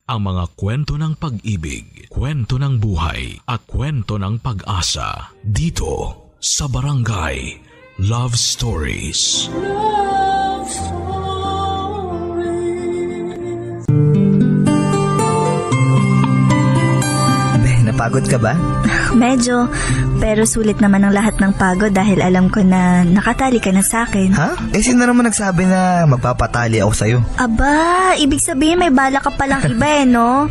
ang mga kwento ng pag-ibig, kwento ng buhay, at kwento ng pag-asa dito sa Barangay Love Stories. Love Stories. Napagod ka ba? Medyo, pero sulit naman ang lahat ng pagod dahil alam ko na nakatali ka na sa akin. Ha? Sino naman nagsabi na magpapatali ako sa'yo? Aba, ibig sabihin may bala ka palang iba no?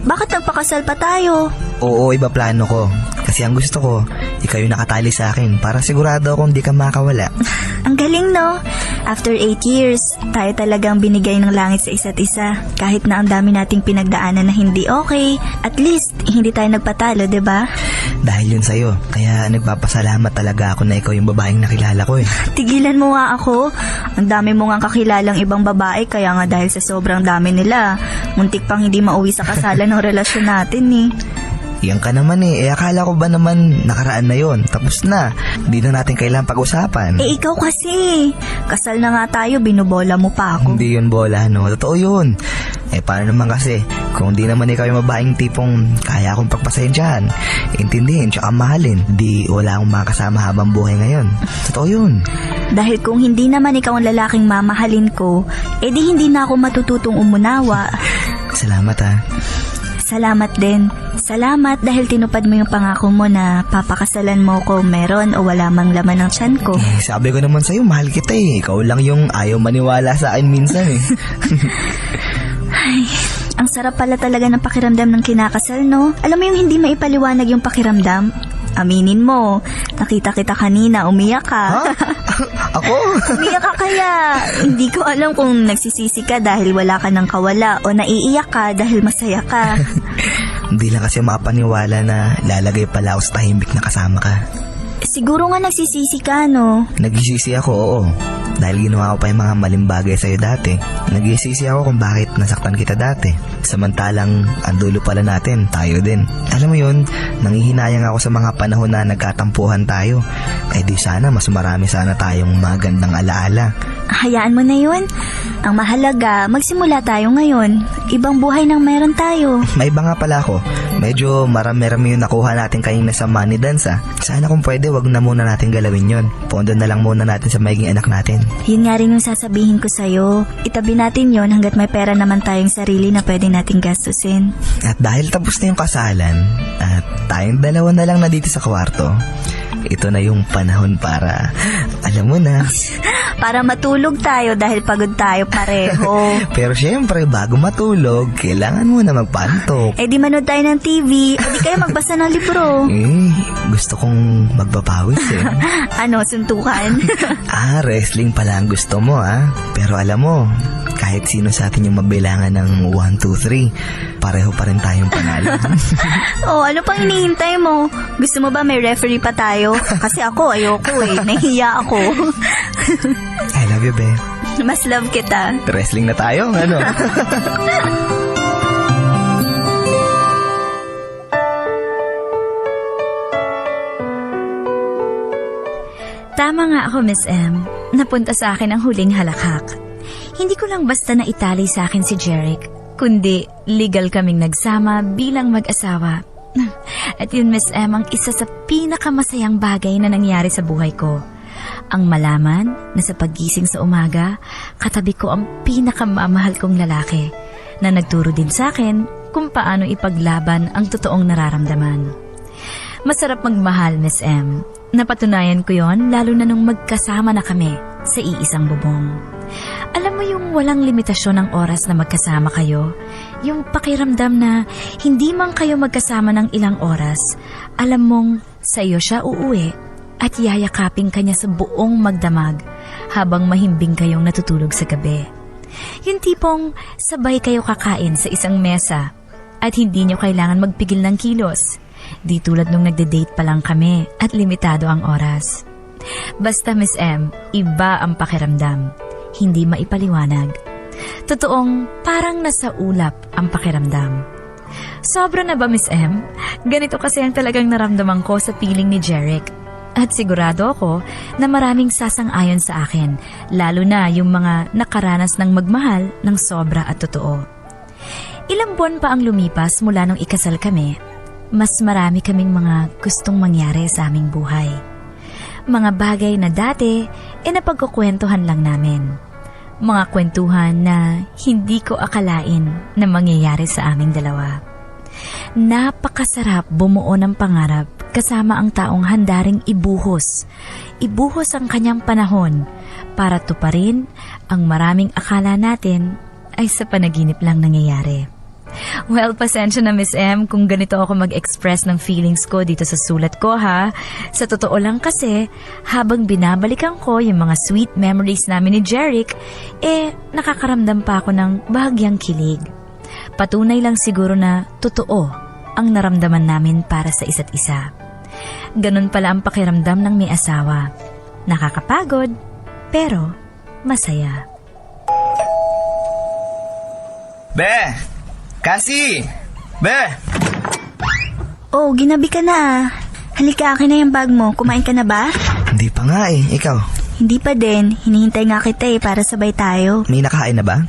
Bakit nagpakasal pa tayo? Oo, iba plano ko. Kasi ang gusto ko, ikaw yung nakatali sa akin para sigurado akong di ka makawala. Ang galing no? After 8 years, tayo talagang binigay ng langit sa isa't isa. Kahit na ang dami nating pinagdaanan na hindi okay, at least hindi tayo nagpatalo, 'di ba? Dahil yun sa'yo, kaya nagpapasalamat talaga ako na ikaw yung babaeng nakilala ko eh. Tigilan mo nga ako. Ang dami mo nga kakilalang ibang babae, kaya nga dahil sa sobrang dami nila, muntik pang hindi mauwi sa kasalan ng relasyon natin eh. Yan ka naman eh. Akala ko ba naman nakaraan na yon? Tapos na. Hindi na natin kailangan pag-usapan. Ikaw kasi. Kasal na nga tayo, binubola mo pa ako. Hindi yun bola, no? Totoo yun. Paano naman kasi? Kung di naman ikaw yung babaeng tipong kaya akong pagpasensyahan, intindihin, tsaka mahalin, di wala akong makasama habang buhay ngayon. Totoo yun. Dahil kung hindi naman ikaw ang lalaking mamahalin ko, di hindi na ako matututong umunawa. Salamat ha. Salamat din. Salamat dahil tinupad mo yung pangako mo na papakasalan mo ko meron o wala mang laman ng tiyan ko. Sabi ko naman sa'yo, mahal kita eh. Ikaw lang yung ayaw maniwala sa akin minsan eh. Ay, ang sarap pala talaga ng pakiramdam ng kinakasal, no? Alam mo yung hindi maipaliwanag yung pakiramdam? Aminin mo, nakita kita kanina, umiyak ka. Ha? Ako? Umiyak ka kaya. Hindi ko alam kung nagsisisi ka dahil wala ka ng kawala o naiiyak ka dahil masaya ka. Hindi lang kasi makapaniwala na lalagay pala ako sa tahimik na kasama ka. Siguro nga nagsisisi ka, no? Nagsisisi ako, oo. Dahil ginawa ko pa yung mga maling bagay sa'yo dati. Nagsisisi ako kung bakit nasaktan kita dati. Samantalang ang dulo pala natin, tayo din. Alam mo yun, nanghihinayang ako sa mga panahon na nagkatampuhan tayo. Di sana mas marami sana tayong magandang alaala. Hayaan mo na yun. Ang mahalaga, magsimula tayo ngayon. Ibang buhay nang meron tayo. May iba nga pala ako. Medyo marami-rami yung nakuha natin kanina sa money dance ah. Sana kung pwede, wag na muna natin galawin yun. Pondo na lang muna natin sa maiging anak natin. Yun nga rin yung sasabihin ko sa'yo. Itabi natin yon hanggat may pera naman tayong sarili na pwede nating gastusin. At dahil tapos na yung kasalan, at tayong dalawa na lang na dito sa kwarto, ito na yung panahon para, alam mo na. Para matulog tayo dahil pagod tayo pareho. Pero syempre, bago matulog, kailangan mo na magpantok. Di manood tayo ng TV. Di kayo magbasa ng libro. Gusto kong magpapawis eh. Ano, suntukan? Wrestling pala ang gusto mo ah. Pero alam mo, kahit sino sa atin yung mabilangan ng 1, 2, 3, pareho pa rin tayong panalo. Ano pang hinihintay mo? Gusto mo ba may referee pa tayo? Kasi ako, ayoko eh. Nahihiya ako. I love you, be. Mas love kita. Wrestling na tayo, ano? Tama nga ako, Miss M. Napunta sa akin ang huling halakhak. Hindi ko lang basta na itali sa akin si Jeric, kundi legal kaming nagsama bilang mag-asawa. At yun, Miss M, ang isa sa pinakamasayang bagay na nangyari sa buhay ko. Ang malaman na sa paggising sa umaga, katabi ko ang pinakamamahal kong lalaki na nagturo din sa akin kung paano ipaglaban ang totoong nararamdaman. Masarap magmahal, Miss M. Napatunayan ko yon lalo na nung magkasama na kami sa iisang bubong. Alam mo yung walang limitasyon ng oras na magkasama kayo? Yung pakiramdam na hindi man kayo magkasama ng ilang oras, alam mong sa iyo siya uuwi at yayakapin kanya sa buong magdamag habang mahimbing kayong natutulog sa gabi. Yung tipong sabay kayo kakain sa isang mesa at hindi nyo kailangan magpigil ng kilos. Di tulad nung nagde-date pa lang kami at limitado ang oras. Basta Miss M, iba ang pakiramdam. Hindi maipaliwanag. Totoong parang nasa ulap ang pakiramdam. Sobra na ba, Miss M? Ganito kasi ang talagang naramdaman ko sa piling ni Jeric. At sigurado ako na maraming sasang-ayon sa akin, lalo na yung mga nakaranas ng magmahal ng sobra at totoo. Ilang buwan pa ang lumipas mula nung ikasal kami, mas marami kaming mga gustong mangyari sa aming buhay. Mga bagay na dati napagkukwentuhan lang namin. Mga kwentuhan na hindi ko akalain na mangyayari sa aming dalawa. Napakasarap bumuo ng pangarap kasama ang taong handaring ibuhos ang kanyang panahon para tuparin ang maraming akala natin ay sa panaginip lang nangyayari. Well, pasensya na Miss M kung ganito ako mag-express ng feelings ko dito sa sulat ko ha. Sa totoo lang kasi, habang binabalikan ko yung mga sweet memories namin ni Jeric, nakakaramdam pa ako ng bahagyang kilig. Patunay lang siguro na totoo ang naramdaman namin para sa isa't isa. Ganun pala ang pakiramdam ng may asawa. Nakakapagod, pero masaya. Be! Kasi! Be! Oh, ginabi ka na. Halika, akin na yung bag mo. Kumain ka na ba? Hindi pa nga Ikaw? Hindi pa din. Hinihintay nga kita para sabay tayo. May nakain na ba?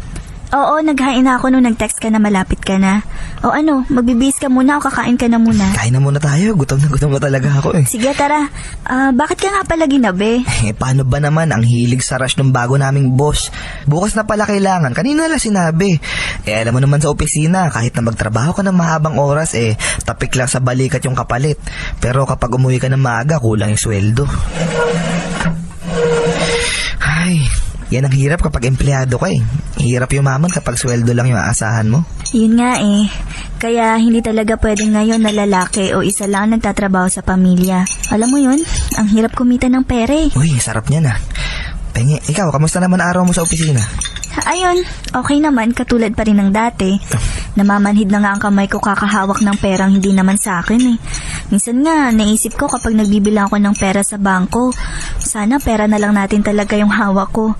Oo, naghain na ako nung nag-text ka na malapit ka na. O ano, magbibihis ka muna o kakain ka na muna? Kain na muna tayo. Gutom na talaga ako Sige, tara. Bakit ka nga pala ginabi? Paano ba naman ang hilig sa rush ng bago naming boss? Bukas na pala kailangan. Kanina lang sinabi. Alam mo naman sa opisina, kahit na magtrabaho ka ng mahabang oras, tapik lang sa balikat yung kapalit. Pero kapag umuwi ka ng maaga, kulang yung sweldo. Ay... Yan ang hirap kapag empleyado ka Hirap yumaman kapag sweldo lang yung aasahan mo. Yun nga Kaya hindi talaga pwedeng ngayon na lalaki o isa lang nagtatrabaho sa pamilya. Alam mo yun, ang hirap kumita ng pera Uy, sarap niya na. Pengi, ikaw, kamusta naman araw mo sa opisina? Ayun, okay naman, katulad pa rin ng dati. Namamanhid na nga ang kamay ko kakahawak ng perang hindi naman sa akin Minsan nga, naisip ko kapag nagbibilang ako ng pera sa bangko, sana pera na lang natin talaga yung hawak ko.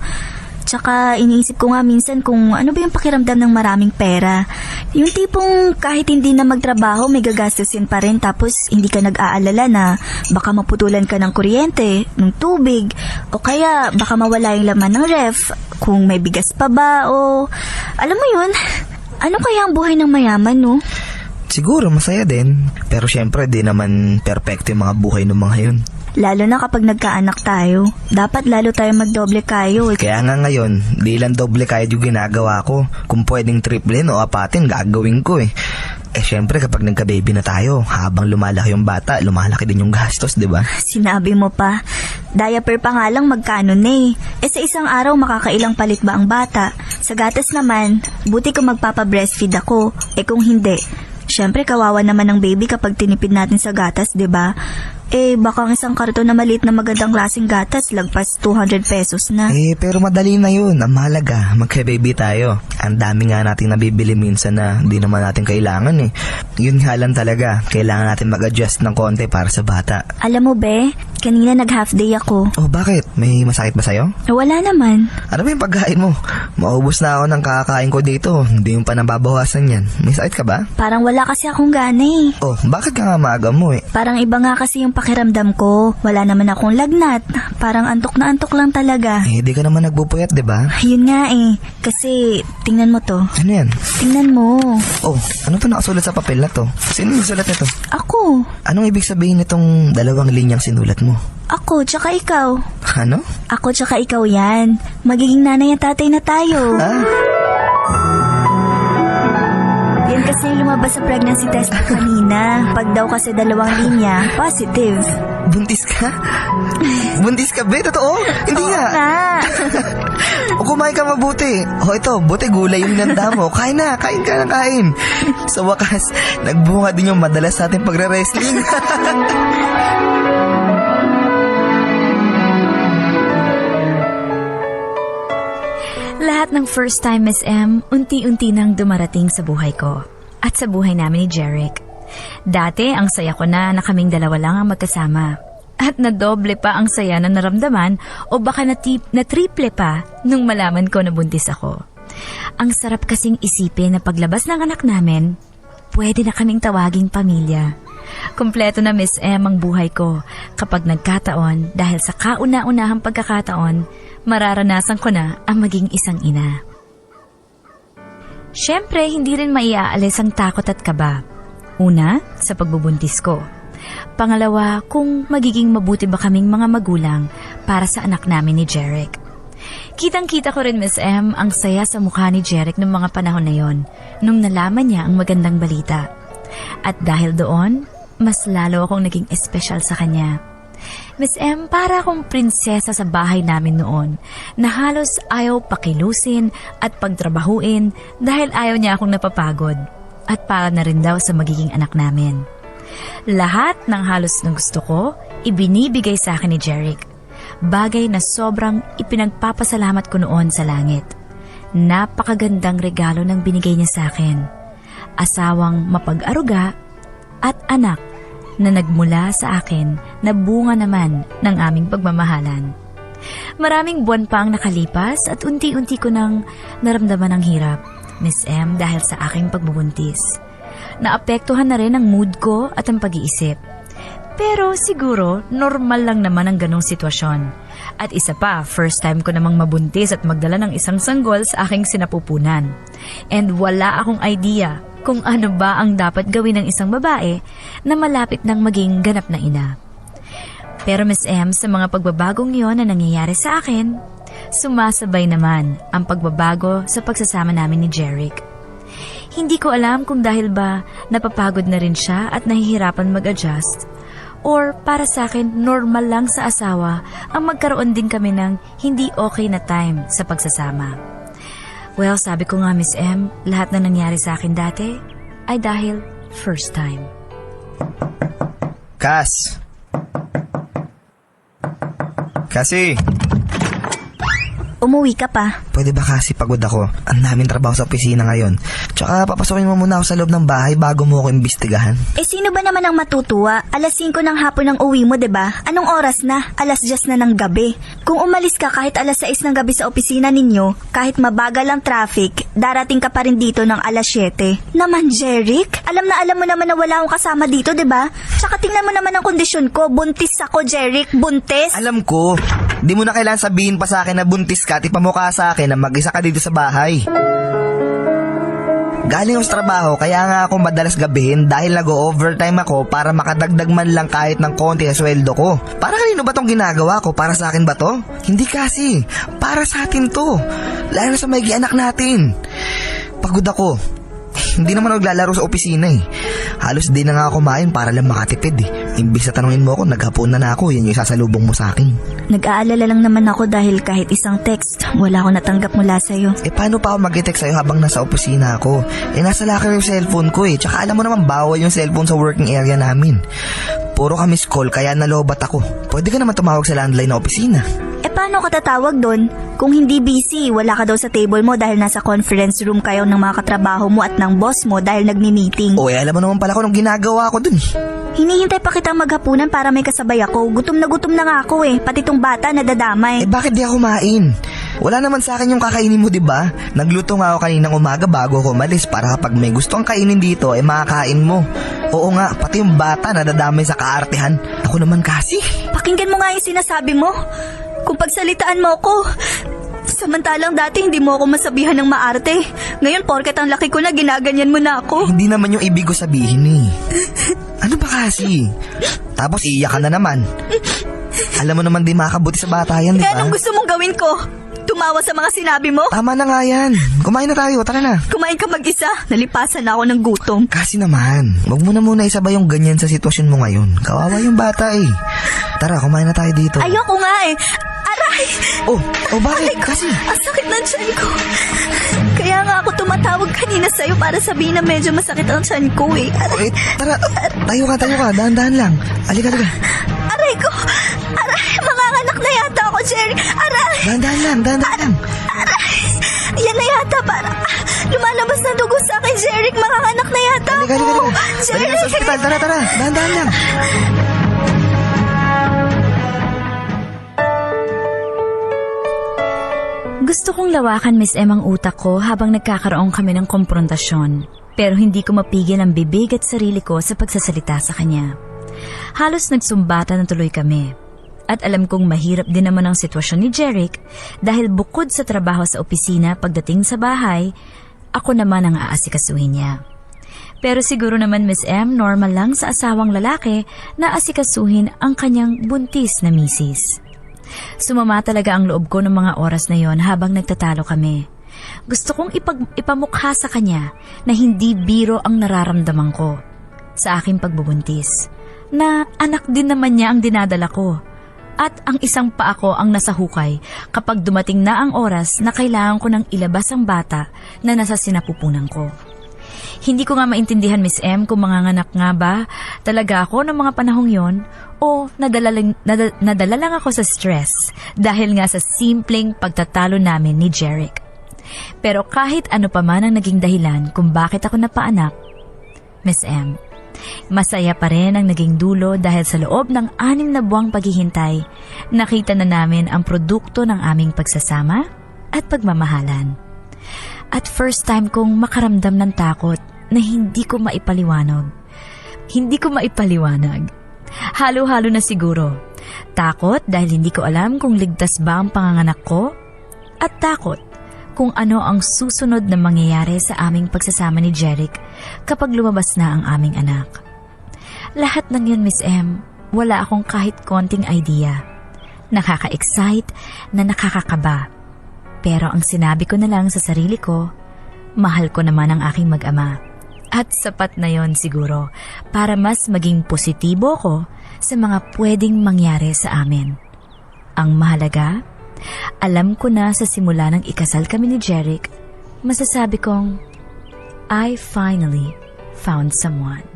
Tsaka iniisip ko nga minsan kung ano ba yung pakiramdam ng maraming pera. Yung tipong kahit hindi na magtrabaho may gagastusin pa rin tapos hindi ka nag-aalala na baka maputulan ka ng kuryente, ng tubig, o kaya baka mawala yung laman ng ref, kung may bigas pa ba o... Alam mo yun, ano kaya ang buhay ng mayaman no? Siguro masaya din, pero syempre di naman perfecto yung mga buhay ng mga yun. Lalo na kapag nagkaanak tayo, dapat lalo tayo magdoble kayo Kaya nga ngayon, di lang doble kayod yung ginagawa ko. Kung pwedeng triplein o apatin, gagawin ko syempre kapag nagka-baby na tayo, habang lumalaki yung bata, lumalaki din yung gastos, di ba? Sinabi mo pa, diaper pa nga lang magkano na sa isang araw makakailang palit ba ang bata? Sa gatas naman, buti kung magpapa-breastfeed ako. Kung hindi, syempre kawawa naman ng baby kapag tinipid natin sa gatas, di ba? Baka ang isang karton na maliit na magandang klaseng gatas, lagpas 200 pesos na. Pero madali na yun. Ang mahalaga, magka-baby tayo. Ang dami nga natin nabibili minsan na di naman natin kailangan Yun nga lang talaga, kailangan natin mag-adjust ng konti para sa bata. Alam mo be, kanina nag-half day ako. Oh, bakit? May masakit ba sa'yo? Wala naman. Ano ba yung pagkain mo? Maubos na ako ng kakakain ko dito. Hindi yung pa nababawasan yan. May sakit ka ba? Parang wala kasi akong gana Oh, bakit ka nga maaga mo Parang iba nga kasi yung pakiramdam ko. Wala naman akong lagnat. Parang antok na antok lang talaga. Di ka naman nagpupuyat, diba? Yun nga Kasi, tingnan mo to. Ano yan? Tingnan mo. Oh, ano to nakasulat sa papel na to? Sino yung sulat nito? Ako. Anong ibig sabihin nitong 2 linyang sinulat mo? Ako, tsaka ikaw. Ano? Ako, tsaka ikaw yan. Magiging nanay at tatay na tayo. Yan kasi yung lumabas sa pregnancy test ko kanina. Pag daw kasi 2 linya, positive. Buntis ka? Buntis ka, be? Totoo? Hindi nga. O kumain ka mabuti. O ito, buti gulay yung nanda mo. Kain na, kain ka na kain. Sa wakas, nagbunga din yung madalas natin pagre-wrestling. Lahat ng first time, Miss M, unti-unti nang dumarating sa buhay ko at sa buhay namin ni Jeric. Dati, ang saya ko na kaming dalawa lang ang magkasama. At nadoble pa ang saya na naramdaman o baka na triple pa nung malaman ko na buntis ako. Ang sarap kasing isipin na paglabas ng anak namin, pwede na kaming tawaging pamilya. Kompleto na Miss M ang buhay ko kapag nagkataon dahil sa kauna-unahang pagkakataon, mararanasan ko na ang maging isang ina. Siyempre, hindi rin maiaalis ang takot at kaba. Una, sa pagbubuntis ko. Pangalawa, kung magiging mabuti ba kaming mga magulang para sa anak namin ni Jeric. Kitang-kita ko rin, Miss M, ang saya sa mukha ni Jeric noong mga panahon na yon, nung nalaman niya ang magandang balita. At dahil doon, mas lalo akong naging espesyal sa kanya. Miss M, para akong prinsesa sa bahay namin noon, na halos ayaw pakilusin at pagtrabahuin dahil ayaw niya akong napapagod. At para na rin daw sa magiging anak namin. Lahat ng halos ng gusto ko, ibinibigay sa akin ni Jeric. Bagay na sobrang ipinagpapasalamat ko noon sa langit. Napakagandang regalo ng binigay niya sa akin. Asawang mapag-aruga at anak na nagmula sa akin na bunga naman ng aming pagmamahalan. Maraming buwan pa ang nakalipas at unti-unti ko nang naramdaman ang hirap, Miss M, dahil sa aking pagbubuntis. Naapektuhan na rin ang mood ko at ang pag-iisip. Pero siguro, normal lang naman ang ganong sitwasyon. At isa pa, first time ko namang mabuntis at magdala ng isang sanggol sa aking sinapupunan. And wala akong idea kung ano ba ang dapat gawin ng isang babae na malapit ng maging ganap na ina. Pero Miss M, sa mga pagbabagong yon na nangyayari sa akin, sumasabay naman ang pagbabago sa pagsasama namin ni Jeric. Hindi ko alam kung dahil ba napapagod na rin siya at nahihirapan mag-adjust, or para sa akin normal lang sa asawa ang magkaroon din kami ng hindi okay na time sa pagsasama. Well, sabi ko nga, Miss M, lahat na nangyari sa akin dati ay dahil first time. Kas! Kasi, Umuwi ka pa. pwede ba kasi pagod ako? Ang daming trabaho sa opisina ngayon. Tsaka papasokin mo muna ako sa loob ng bahay bago mo ako imbestigahan. Sino ba naman ang matutuwa? 5:00 ng hapon ang uwi mo, 'di ba? Anong oras na? 10:00 na ng gabi. Kung umalis ka kahit 6:00 ng gabi sa opisina ninyo, kahit mabagal ang traffic, darating ka pa rin dito ng 7:00. Naman, Jeric, alam mo naman na wala akong kasama dito, 'di ba? Tsaka tingnan mo naman ang kondisyon ko. Buntis ako, Jeric, buntis. Alam ko, di mo na kailangan sabihin pa sa akin na buntis ka at ipamukha sa akin na mag-isa ka dito sa bahay. Galing ako sa trabaho, kaya nga ako madalas gabihin dahil nag-overtime ako para makadagdag man lang kahit ng konti sa sweldo ko. Para kanino ba tong ginagawa ko? Para sa akin ba to? Hindi kasi. Para sa atin to. Lalo na sa may anak natin. Pagod ako. Hindi naman ako naglalaro sa opisina eh. Halos di na nga ako kumain para lang makatipid eh. Imbis na tanungin mo ako, naghapon na ako, yan yung sasalubong mo sa akin. Nag-aalala lang naman ako dahil kahit isang text, wala akong natanggap mula sa'yo. Paano pa ako mag-text sa'yo habang nasa opisina ako? Nasa locker yung cellphone ko eh. Tsaka alam mo naman bawal yung cellphone sa working area namin. Puro ka miss call kaya nalobat ako. Pwede ka naman tumawag sa landline na opisina. Paano ka tatawag doon? Kung hindi busy, wala ka daw sa table mo dahil nasa conference room kayo ng mga katrabaho mo at ng boss mo dahil nagmi-meeting. Alam mo naman pala kung anong ginagawa ko dun eh. Hinihintay pa kitang maghapunan para may kasabay ako. Gutom na nga ako eh. Pati tong bata nadadamay. Bakit di ako kumain? Wala naman sa akin yung kakainin mo, diba? Nagluto nga ako kaninang umaga bago ako umalis para kapag may gusto kang kainin dito, makakain mo. Oo nga, pati yung bata nadadamay sa kaartehan. Ako naman kasi. Pakinggan mo nga yung sinasabi mo. Kung pagsalitaan mo ako, samantalang dati hindi mo ako masabihan ng maarte. Ngayon, porket ang laki ko na, ginaganyan mo na ako. Hindi naman yung ibig ko sabihin eh. Ano ba kasi? Tapos iiyak ka na naman. Alam mo naman di makakabuti sa bata yan, di ba? Anong gusto mong gawin ko? Tumawa sa mga sinabi mo? Tama na nga yan. Kumain na tayo, tara na. Kumain ka mag-isa. Nalipasan na ako ng gutom. Kasi naman, wag mo na muna isabay yung ganyan sa sitwasyon mo ngayon. Kawawa yung bata eh. Tara, kumain na tayo dito. Ayoko nga eh. Aray! Bakit? Aray ko, Kasi ang sakit ng tiyan ko. Kaya nga ako tumatawag kanina sa'yo para sabihin na medyo masakit ang tiyan ko eh. Aray! Tara, tayo ka. Dahan-dahan lang. Halika. Aray ko! Aray! Manganganak na yata ako, Jerry! Aray! Dahan-dahan lang. Aray! Yan na yata para... lumalabas na dugo sa akin, Jerry! Manganganak na yata ako! Halika. Jerry! Halika sa ospital, tara. Dahan-dahan lang. Gusto kong lawakan, Miss M, ang utak ko habang nagkakaroon kami ng komprontasyon. Pero hindi ko mapigil ang bibig at sarili ko sa pagsasalita sa kanya. Halos nagsumbatan na tuloy kami. At alam kong mahirap din naman ang sitwasyon ni Jeric dahil bukod sa trabaho sa opisina pagdating sa bahay, ako naman ang aasikasuhin niya. Pero siguro naman Miss M, normal lang sa asawang lalaki na asikasuhin ang kanyang buntis na misis. Sumama talaga ang loob ko ng mga oras na yon habang nagtatalo kami. Gusto kong ipamukha sa kanya na hindi biro ang nararamdaman ko sa aking pagbubuntis, na anak din naman niya ang dinadala ko. At ang isang paa ko ang nasa hukay kapag dumating na ang oras na kailangan ko nang ilabas ang bata na nasa sinapupunan ko. Hindi ko nga maintindihan, Miss M, kung manganganak nga ba talaga ako ng mga panahong yon o nadala lang ako sa stress dahil nga sa simpleng pagtatalo namin ni Jeric. Pero kahit ano pa man ang naging dahilan kung bakit ako napaanak, Miss M, masaya pa rin ang naging dulo dahil sa loob ng 6 na buwang paghihintay, nakita na namin ang produkto ng aming pagsasama at pagmamahalan. At first time kong makaramdam ng takot na hindi ko maipaliwanag. Halo-halo na siguro. Takot dahil hindi ko alam kung ligtas ba ang panganganak ko, at takot kung ano ang susunod na mangyayari sa aming pagsasama ni Jeric kapag lumabas na ang aming anak. Lahat ng yun, Miss M, wala akong kahit konting idea. Nakaka-excite na nakakakaba. Pero ang sinabi ko na lang sa sarili ko, mahal ko naman ang aking mag-ama. At sapat na yon siguro para mas maging positibo ko sa mga pwedeng mangyari sa amin. Ang mahalaga, alam ko na sa simula ng ikasal kami ni Jeric, masasabi kong, I finally found someone.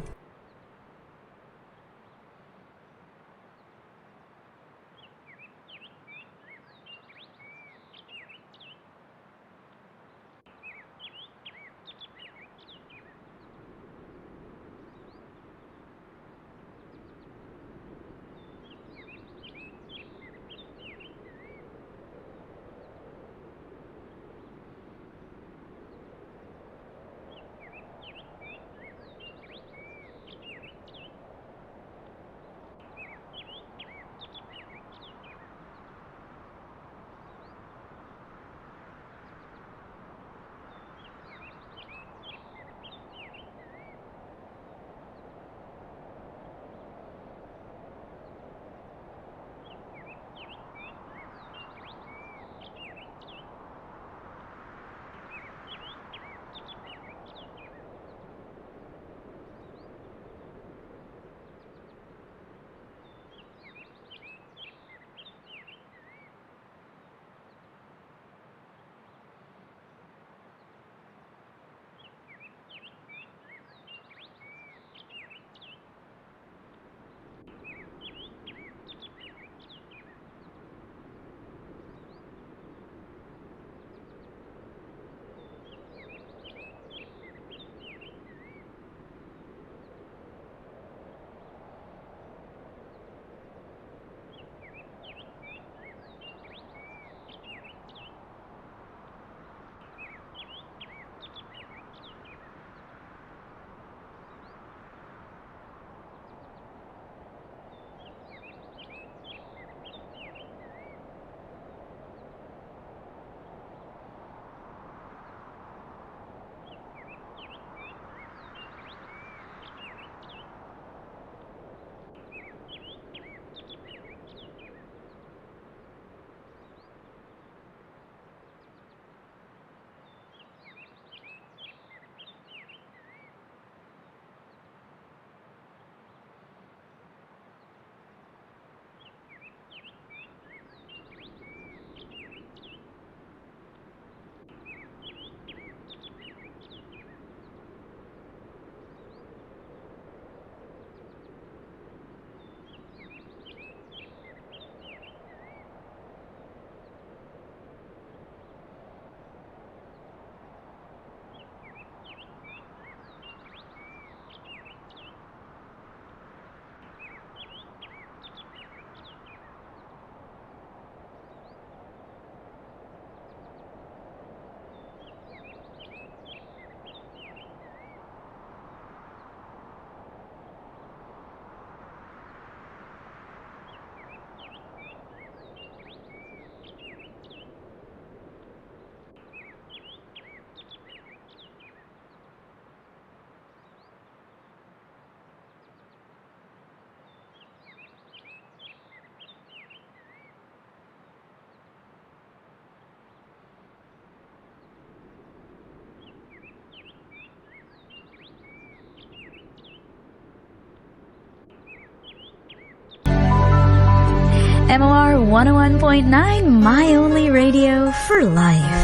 MOR 101.9, my only radio for life.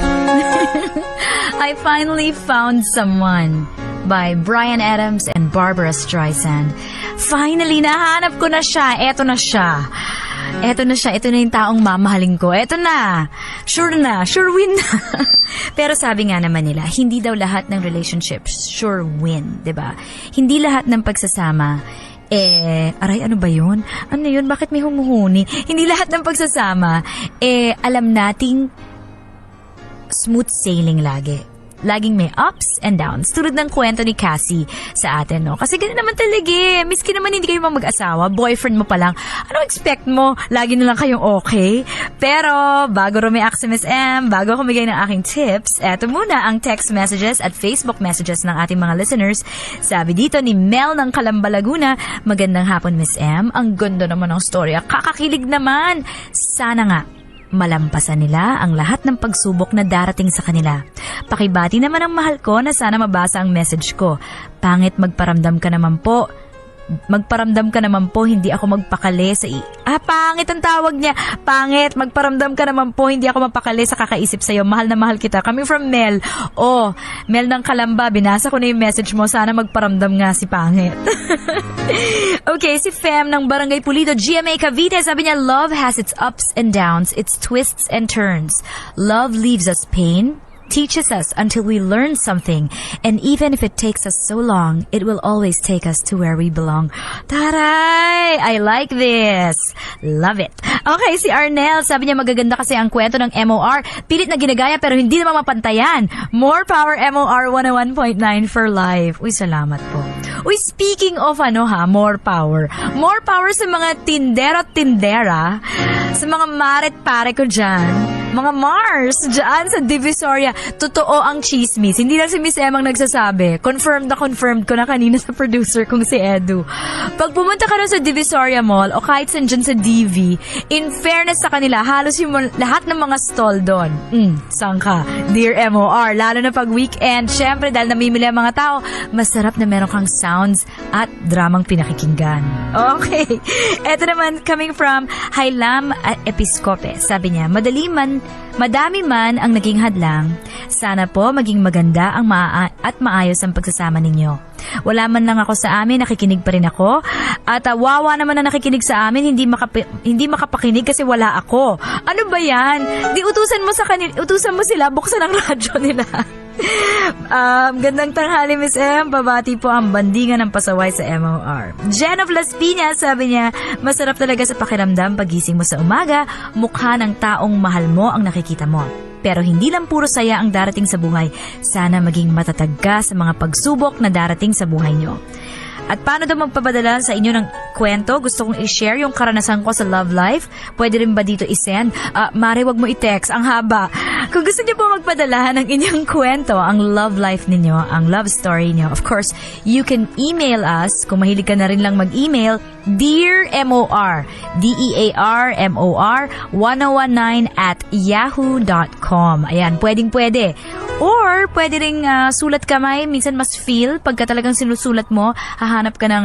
I finally found someone by Bryan Adams and Barbara Streisand. Finally, nahanap ko na siya. Eto na siya. Ito na yung taong mamahalin ko. Eto na. Sure win na. Pero sabi nga naman nila, hindi daw lahat ng relationships sure win, 'di ba? Hindi lahat ng pagsasama aray, ano ba yun? Ano yun? Bakit may humuhuni? Hindi lahat ng pagsasama, alam nating smooth sailing lagi. Laging may ups and downs. Tulad ng kwento ni Cassie sa atin, no? Kasi gano'n naman talaga eh. Miski naman hindi kayo mag-asawa, boyfriend mo pa lang, ano expect mo? Lagi na lang kayong okay? Pero, bago rumiak si Miss M, bago kumigay ng aking tips, eto muna ang text messages at Facebook messages ng ating mga listeners. Sabi dito ni Mel ng Calamba, Laguna, magandang hapon Miss M. Ang ganda naman ng storya. Kakakilig naman. Sana nga malampasan nila ang lahat ng pagsubok na darating sa kanila. Pakibati naman ang mahal ko na sana mabasa ang message ko. Pangit magparamdam ka naman po, hindi ako magpakali sa pangit ang tawag niya. Pangit, magparamdam ka naman po, hindi ako mapakali sa kakaisip sa'yo. Mahal na mahal kita. Coming from Mel. Oh, Mel ng Calamba, binasa ko na yung message mo. Sana magparamdam nga si Pangit. Okay, si Fem ng Barangay Pulido, GMA Cavite, sabi niya, love has its ups and downs, its twists and turns. Love leaves us pain, teaches us until we learn something, and even if it takes us so long, it will always take us to where we belong. Taray! I like this. Love it. Okay, si Arnel, sabi niya magaganda kasi ang kwento ng MOR. Pilit na ginagaya pero hindi naman mapantayan. More power MOR 101.9 for life. Uy, salamat po. Uy, speaking of more power. More power sa mga tindero at tindera, sa mga maret pare ko dyan. Mga Mars, dyan sa Divisoria. Totoo ang chismis. Hindi lang si Miss Emang nagsasabi. Confirmed ko na kanina sa producer kong si Edu. Pag pumunta ka na sa Divisoria Mall o kahit saan dyan sa DV, in fairness sa kanila, halos yung lahat ng mga stall doon. Saan ka? Dear MOR. Lalo na pag weekend. Syempre, dahil namimili ang mga tao, masarap na meron kang sounds at dramang pinakikinggan. Okay. Eto naman, coming from Hailam Episcope. Sabi niya, madami man ang naging hadlang, sana po maging maganda ang at maayos ang pagsasama ninyo. Wala man lang ako sa amin, nakikinig pa rin ako. At wawa naman na nakikinig sa amin, hindi makapakinig kasi wala ako. Ano ba yan? Di utusan mo sila, buksan ang radyo nila. Gandang tanghali Miss M, babati po ang bandingan ng pasaway sa MOR. Jen of Las Piñas, sabi niya, masarap talaga sa pakiramdam pagising mo sa umaga, mukha ng taong mahal mo ang nakikita mo. Pero hindi lang puro saya ang darating sa buhay, sana maging matatag ka sa mga pagsubok na darating sa buhay nyo. At paano daw magpapadala sa inyo ng kwento? Gusto kong i-share yung karanasan ko sa love life. Pwede rin ba dito i-send? Mare, wag mo i-text. Ang haba. Kung gusto niyo po magpadala ng inyong kwento, ang love life ninyo, ang love story niyo, of course, you can email us. Kung mahilig ka na rin lang mag-email, Dear MOR, DEARMOR 1019@yahoo.com. Ayan, pwedeng-pwede. Or, pwede ring sulat kamay. Minsan mas feel, pagka talagang sinusulat mo, hahanap ka ng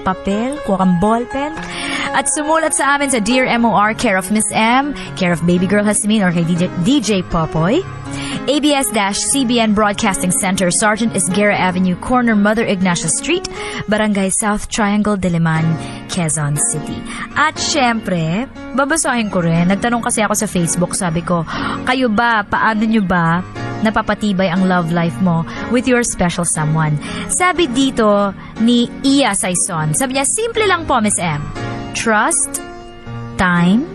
papel, kuha kang ballpen. At sumulat sa amin sa Dear MOR, care of Miss M, care of Baby Girl Hasmin, or kay DJ Popoy. ABS-CBN Broadcasting Center, Sergeant Esguerra Avenue, corner Mother Ignacia Street, Barangay South Triangle, Diliman, Quezon City. At syempre, babasahin ko rin. Nagtanong kasi ako sa Facebook, sabi ko, kayo ba, paano nyo ba napapatibay ang love life mo with your special someone? Sabi dito ni Iya Saison, sabi niya, simple lang po, Miss M. Trust, time,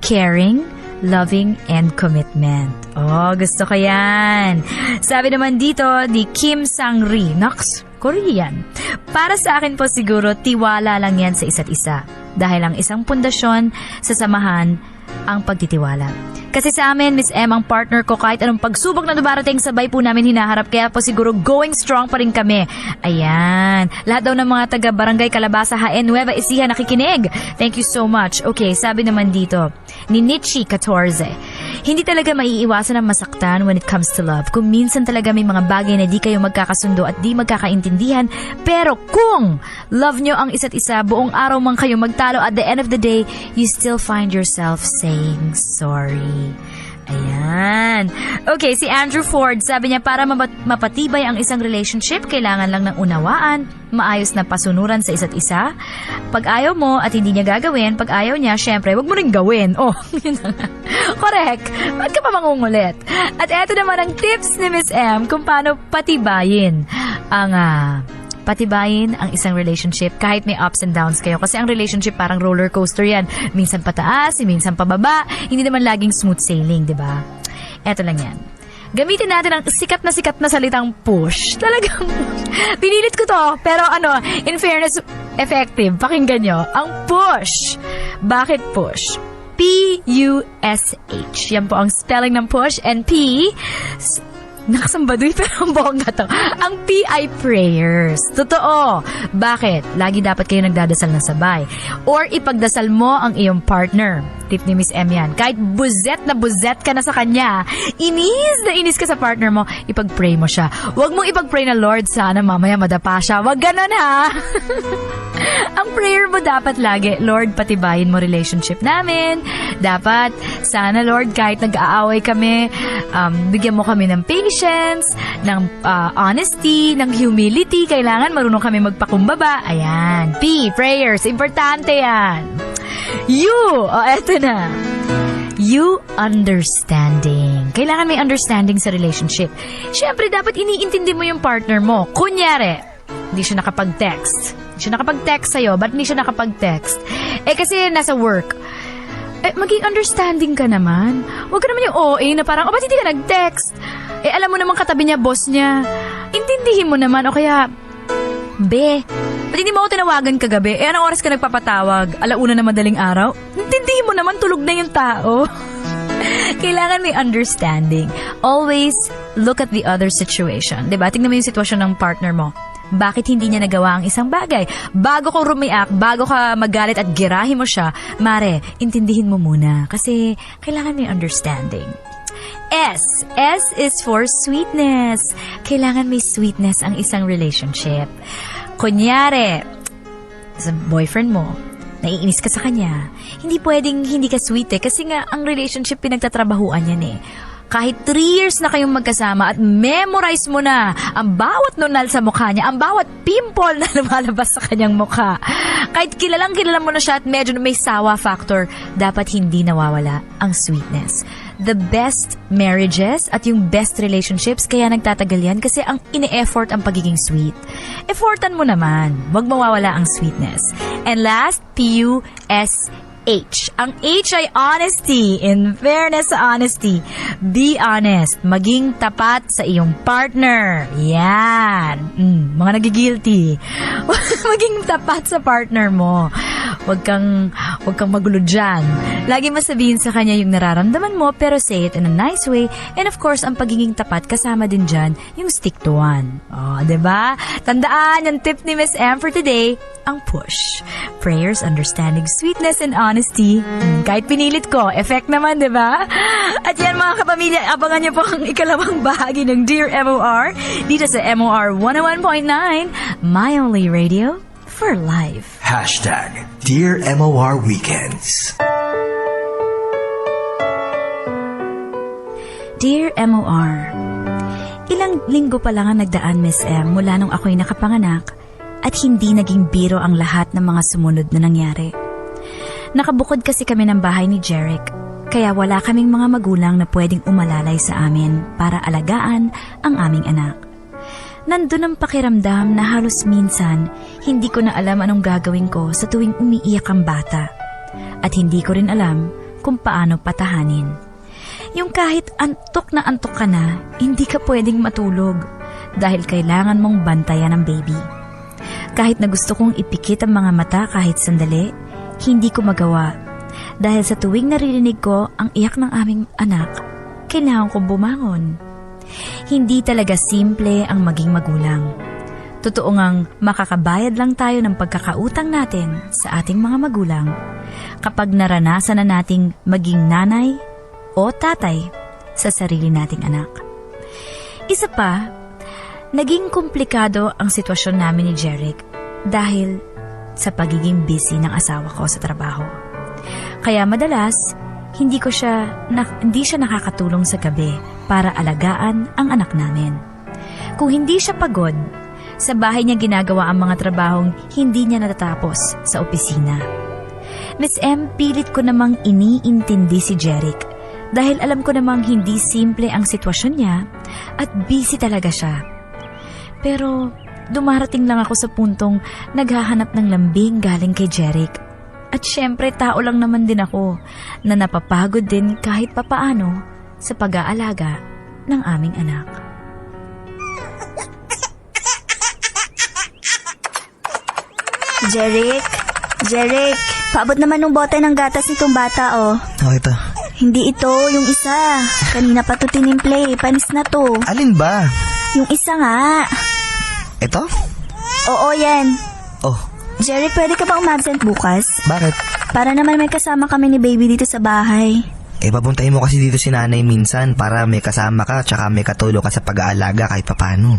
caring, loving, and commitment. Oh, gusto ko yan. Sabi naman dito ni Kim Sang-ri, Nox, Korean. Para sa akin po siguro, tiwala lang yan sa isa't isa. Dahil ang isang pundasyon sa samahan ang pagtitiwala. Kasi sa amin, Miss M, ang partner ko, kahit anong pagsubok na dumarating, sabay po namin hinaharap. Kaya po siguro going strong pa rin kami. Ayan. Lahat daw ng mga taga-barangay Calabasa, Haen, Nueva Ecija nakikinig. Thank you so much. Okay, sabi naman dito ni Nichi 14. Hindi talaga maiiwasan ang masaktan when it comes to love. Kung minsan talaga may mga bagay na di kayo magkakasundo at di magkakaintindihan, pero kung love nyo ang isa't isa, buong araw man kayo magtalo, at the end of the day, you still find yourself saying sorry. Ayan. Okay, si Andrew Ford, sabi niya, para mapatibay ang isang relationship, kailangan lang ng unawaan, maayos na pasunuran sa isa't isa. Pag ayaw mo at hindi niya gagawin, pag ayaw niya, syempre, wag mo rin gawin. Oh, yun na nga. Correct. Ba't ka pa mangungulit? At eto naman ang tips ni Miss M kung paano patibayin ang isang relationship kahit may ups and downs kayo. Kasi ang relationship parang roller coaster yan. Minsan pataas, minsan pababa. Hindi naman laging smooth sailing, di ba? Eto lang yan. Gamitin natin ang sikat na salitang push. Talagang pinilit ko to. Pero in fairness, effective. Pakinggan nyo. Ang push. Bakit push? P-U-S-H. Yan po ang spelling ng push. And P... Nakasambaduy pero ang bongga to. Ang P ay prayers. Totoo. Bakit? Lagi dapat kayo nagdadasal na sabay. Or ipagdasal mo ang iyong partner. Tip ni Miss M yan. Kahit buzet ka na sa kanya, inis ka sa partner mo, ipag-pray mo siya. Huwag mong ipag-pray na, Lord, sana mamaya madapa siya. Huwag ganon, ha? Ang prayer mo dapat lagi, Lord, patibayin mo relationship namin. Dapat, sana Lord, kahit nag-aaway kami, bigyan mo kami ng patience, ng honesty, ng humility. Kailangan marunong kami magpakumbaba. Ayan. P, prayers. Importante yan. Eto na. You, understanding. Kailangan may understanding sa relationship. Siyempre, dapat iniintindi mo yung partner mo. Kunyari, hindi siya nakapag-text. Sa'yo. Ba't hindi siya nakapag-text? Kasi nasa work. Maging understanding ka naman. Huwag ka naman yung OA na parang, ba't hindi ka nag-text? Alam mo naman katabi niya, boss niya. Intindihin mo naman, o kaya, ba't hindi mo ako tinawagan kagabi? Anong oras ka nagpapatawag? 1:00 na madaling araw? Intindihin mo naman, tulog na yung tao. Kailangan may understanding. Always look at the other situation. Diba? Tingnan mo yung sitwasyon ng partner mo. Bakit hindi niya nagawa ang isang bagay? Bago ka react, bago ka magalit at girahin mo siya, mare, intindihin mo muna. Kasi kailangan may understanding. S is for sweetness. Kailangan may sweetness ang isang relationship. Kunyari, sa boyfriend mo, naiinis ka sa kanya, hindi pwedeng hindi ka sweet kasi nga ang relationship pinagtatrabahuan yan eh. Kahit 3 years na kayong magkasama at memorize mo na ang bawat nunal sa mukha niya, ang bawat pimple na lumalabas sa kanyang mukha. Kahit kilala mo na siya at medyo may sawa factor, dapat hindi nawawala ang sweetness. The best marriages at yung best relationships, kaya nagtatagal yan kasi ang ine-effort ang pagiging sweet. Effortan mo naman, wag mawawala ang sweetness. And last, P-U-S-H. Ang H ay honesty. In fairness sa honesty, be honest. Maging tapat sa iyong partner. Yan. Mga nagigilty. Maging tapat sa partner mo. Huwag kang magulo dyan. Lagi mo sabihin sa kanya yung nararamdaman mo, pero say it in a nice way. And of course, ang pagiging tapat, kasama din dyan yung stick to one. Diba? Tandaan, yung tip ni Miss M for today, ang push. Prayers, understanding, sweetness, and honesty. Kahit pinilit ko, effect naman, diba? At yan mga kapamilya, abangan niyo po ang ikalawang bahagi ng Dear MOR dito sa MOR 101.9, My Only Radio for Life. Dear MOR Weekends. Dear MOR, ilang linggo pa lang ang nagdaan, Miss M, mula nung ako'y nakapanganak at hindi naging biro ang lahat ng mga sumunod na nangyari. Nakabukod kasi kami ng bahay ni Jeric, kaya wala kaming mga magulang na pwedeng umalalay sa amin para alagaan ang aming anak. Nandun ang pakiramdam na halos minsan hindi ko na alam anong gagawin ko sa tuwing umiiyak ang bata. At hindi ko rin alam kung paano patahanin. Yung kahit antok na antok ka na, hindi ka pwedeng matulog dahil kailangan mong bantayan ang baby. Kahit na gusto kong ipikit ang mga mata kahit sandali, hindi ko magawa. Dahil sa tuwing naririnig ko ang iyak ng aming anak, kailangan kong bumangon. Hindi talaga simple ang maging magulang. Totoo ngang makakabayad lang tayo ng pagkakautang natin sa ating mga magulang kapag naranasan na nating maging nanay o tatay sa sarili nating anak. Isa pa, naging komplikado ang sitwasyon namin ni Jeric dahil sa pagiging busy ng asawa ko sa trabaho. Kaya madalas, hindi siya nakakatulong sa gabi para alagaan ang anak namin. Kung hindi siya pagod, sa bahay niya ginagawa ang mga trabahong hindi niya natatapos sa opisina. Miss M, pilit ko namang iniintindi si Jeric dahil alam ko namang hindi simple ang sitwasyon niya at busy talaga siya. Pero dumarating lang ako sa puntong naghahanap ng lambing galing kay Jeric. At syempre tao lang naman din ako na napapagod din kahit papaano sa pag-aalaga ng aming anak. Jeric, paabot naman ng bote ng gatas nitong bata, oh. Oh, ito. Hindi ito, yung isa. Kanina pa to tinimple, panis na to. Alin ba? Yung isa nga. Ito? Oo, yan. Oh, Jeric, pwede ka ba umabsent bukas? bakit? Para naman may kasama kami ni baby dito sa bahay. Papuntahin mo kasi dito si nanay minsan para may kasama ka tsaka may katulong ka sa pag-aalaga kahit papano.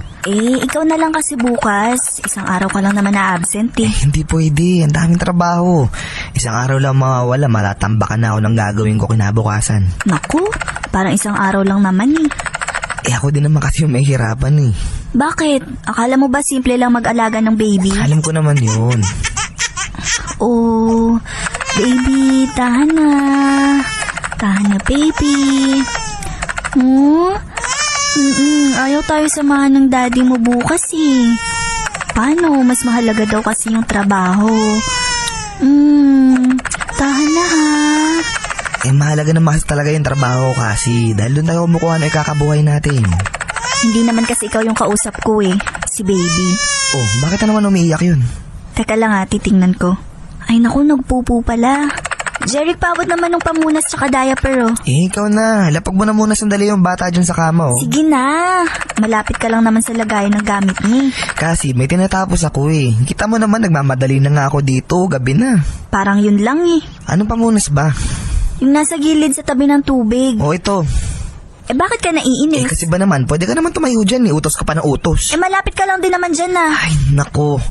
Ikaw na lang kasi bukas. Isang araw ka lang naman na-absent Hindi pwede, ang daming trabaho. Isang araw lang mawawala, malatambakan na ako ng gagawin ko kinabukasan. Naku, parang isang araw lang naman Ako din naman kasi yung may hirapan Bakit? Akala mo ba simple lang mag-alaga ng baby? Alam ko naman yun. Oh, baby, tahan na. Tahan na, baby. Ayaw tayo samahan ng daddy mo bukas Paano? Mas mahalaga daw kasi yung trabaho. Tahan na ha. Mahalaga naman kasi talaga yung trabaho ko kasi dahil doon tayo kumukuha na ikakabuhay natin. Hindi naman kasi ikaw yung kausap ko si baby. Oh, bakit na naman umiiyak yun? Teka lang titingnan ko. Ay naku, nagpupo pala. Jeric, paabot naman ng pamunas tsaka diaper Ikaw na. Lapag mo na muna sandali yung bata dyan sa kama Sige na. Malapit ka lang naman sa lagayan ng gamit niya. Kasi may tinatapos ako Kita mo naman nagmamadali na nga ako dito, gabi na. Parang yun lang Anong pamunas ba? Yung nasa gilid sa tabi ng tubig. Oh, ito. Bakit ka naiinis? Kasi ba naman, pwede ka naman tumayo dyan Utos ka pa ng utos. Malapit ka lang din naman dyan Ay, nako.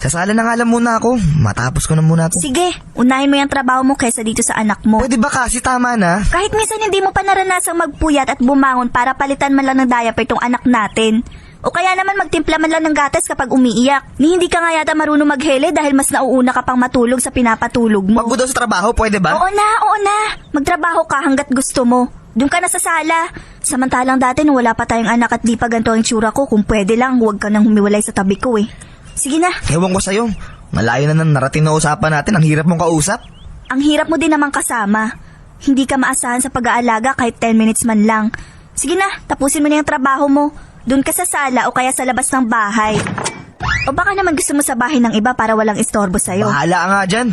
Sasala na nga lang muna ako. Matapos ko na muna ito. Sige, unahin mo yung trabaho mo kaysa dito sa anak mo. Pwede ba kasi tama na? Kahit minsan hindi mo pa naranasang magpuyat at bumangon para palitan man lang ng diaper tong anak natin. O kaya naman magtimpla man lang ng gatas kapag umiiyak. Ni hindi ka nga yata marunong maghele dahil mas nauuna ka pang matulog sa pinapatulog mo. Pagod daw sa trabaho, pwede ba? Oo na. Magtrabaho ka hanggat gusto mo. Doon ka na sa sala. Samantalang dati nung wala pa tayong anak at di pa ganito ang itsura ko, kung pwede lang huwag ka nang humiwalay sa tabi ko Sige na. Ewan ko sa'yo. Malayo na ng narating na usapan natin. Ang hirap mong kausap. Ang hirap mo din namang kasama. Hindi ka maasahan sa pag-aalaga kahit 10 minutes man lang. Sige na, tapusin mo na yung trabaho mo. Doon ka sa sala o kaya sa labas ng bahay. O baka naman gusto mo sa bahay ng iba para walang istorbo sa'yo. Bahala ka nga dyan.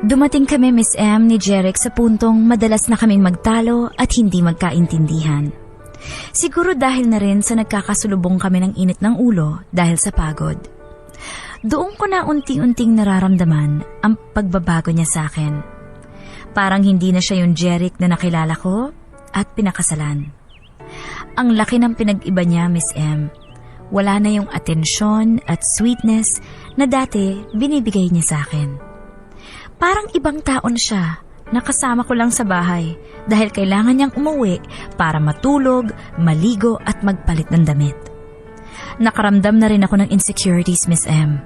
Dumating kami, Miss M, ni Jeric sa puntong madalas na kaming magtalo at hindi magkaintindihan. Siguro dahil na rin sa nagkakasulubong kami ng init ng ulo dahil sa pagod. Doon ko na unti-unting nararamdaman ang pagbabago niya sa akin. Parang hindi na siya yung Jeric na nakilala ko at pinakasalan. Ang laki ng pinag-iba niya, Miss M. Wala na yung atensyon at sweetness na dati binibigay niya sa akin. Parang ibang taon siya. Nakasama ko lang sa bahay dahil kailangan niyang umuwi para matulog, maligo at magpalit ng damit. Nakaramdam na rin ako ng insecurities, Miss M.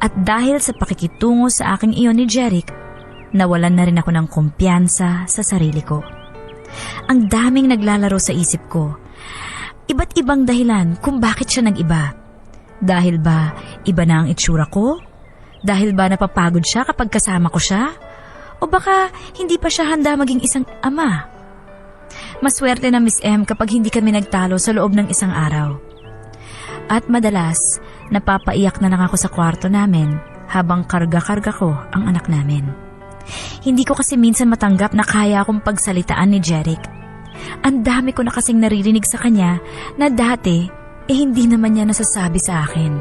At dahil sa pakikitungo sa aking iyon ni Jeric, nawalan na rin ako ng kumpiyansa sa sarili ko. Ang daming naglalaro sa isip ko. Iba't ibang dahilan kung bakit siya nag-iba. Dahil ba iba na ang itsura ko? Dahil ba napapagod siya kapag kasama ko siya? O baka hindi pa siya handa maging isang ama? Maswerte na, Miss M, kapag hindi kami nagtalo sa loob ng isang araw. At madalas, napapaiyak na lang ako sa kwarto namin habang karga-karga ko ang anak namin. Hindi ko kasi minsan matanggap na kaya akong pagsalitaan ni Jeric. Ang dami ko na kasing naririnig sa kanya na dati hindi naman niya nasasabi sa akin.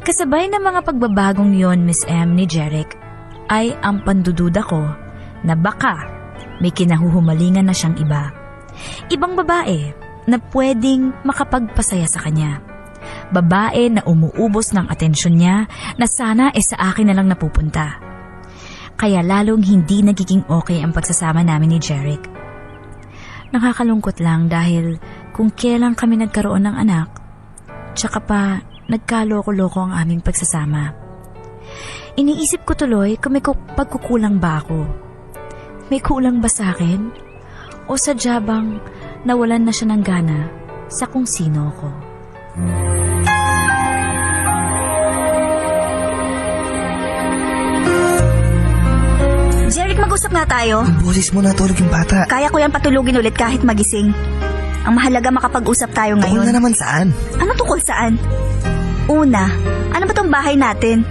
Kasabay ng mga pagbabagong yon, Miss M, ni Jeric, ay ang pandududa ko na baka may kinahuhumalingan na siyang iba. Ibang babae na pwedeng makapagpasaya sa kanya. Babae na umuubos ng atensyon niya na sana sa akin na lang napupunta. Kaya lalong hindi nagiging okay ang pagsasama namin ni Jeric. Nakakalungkot lang dahil kung kailan kami nagkaroon ng anak, tsaka pa nagkaloko-loko ang aming pagsasama. Iniisip ko tuloy kung may pagkukulang ba ako. May kulang ba sa akin? O sadya bang nawalan na siya ng gana sa kung sino ko? Jeric, mag-usap nga tayo. Yung boses mo natulog yung bata. Kaya ko yan patulugin ulit kahit magising. Ang mahalaga makapag-usap tayo Tungkol ngayon. na naman saan? Ano tungkol saan? Una, ano ba tong bahay natin?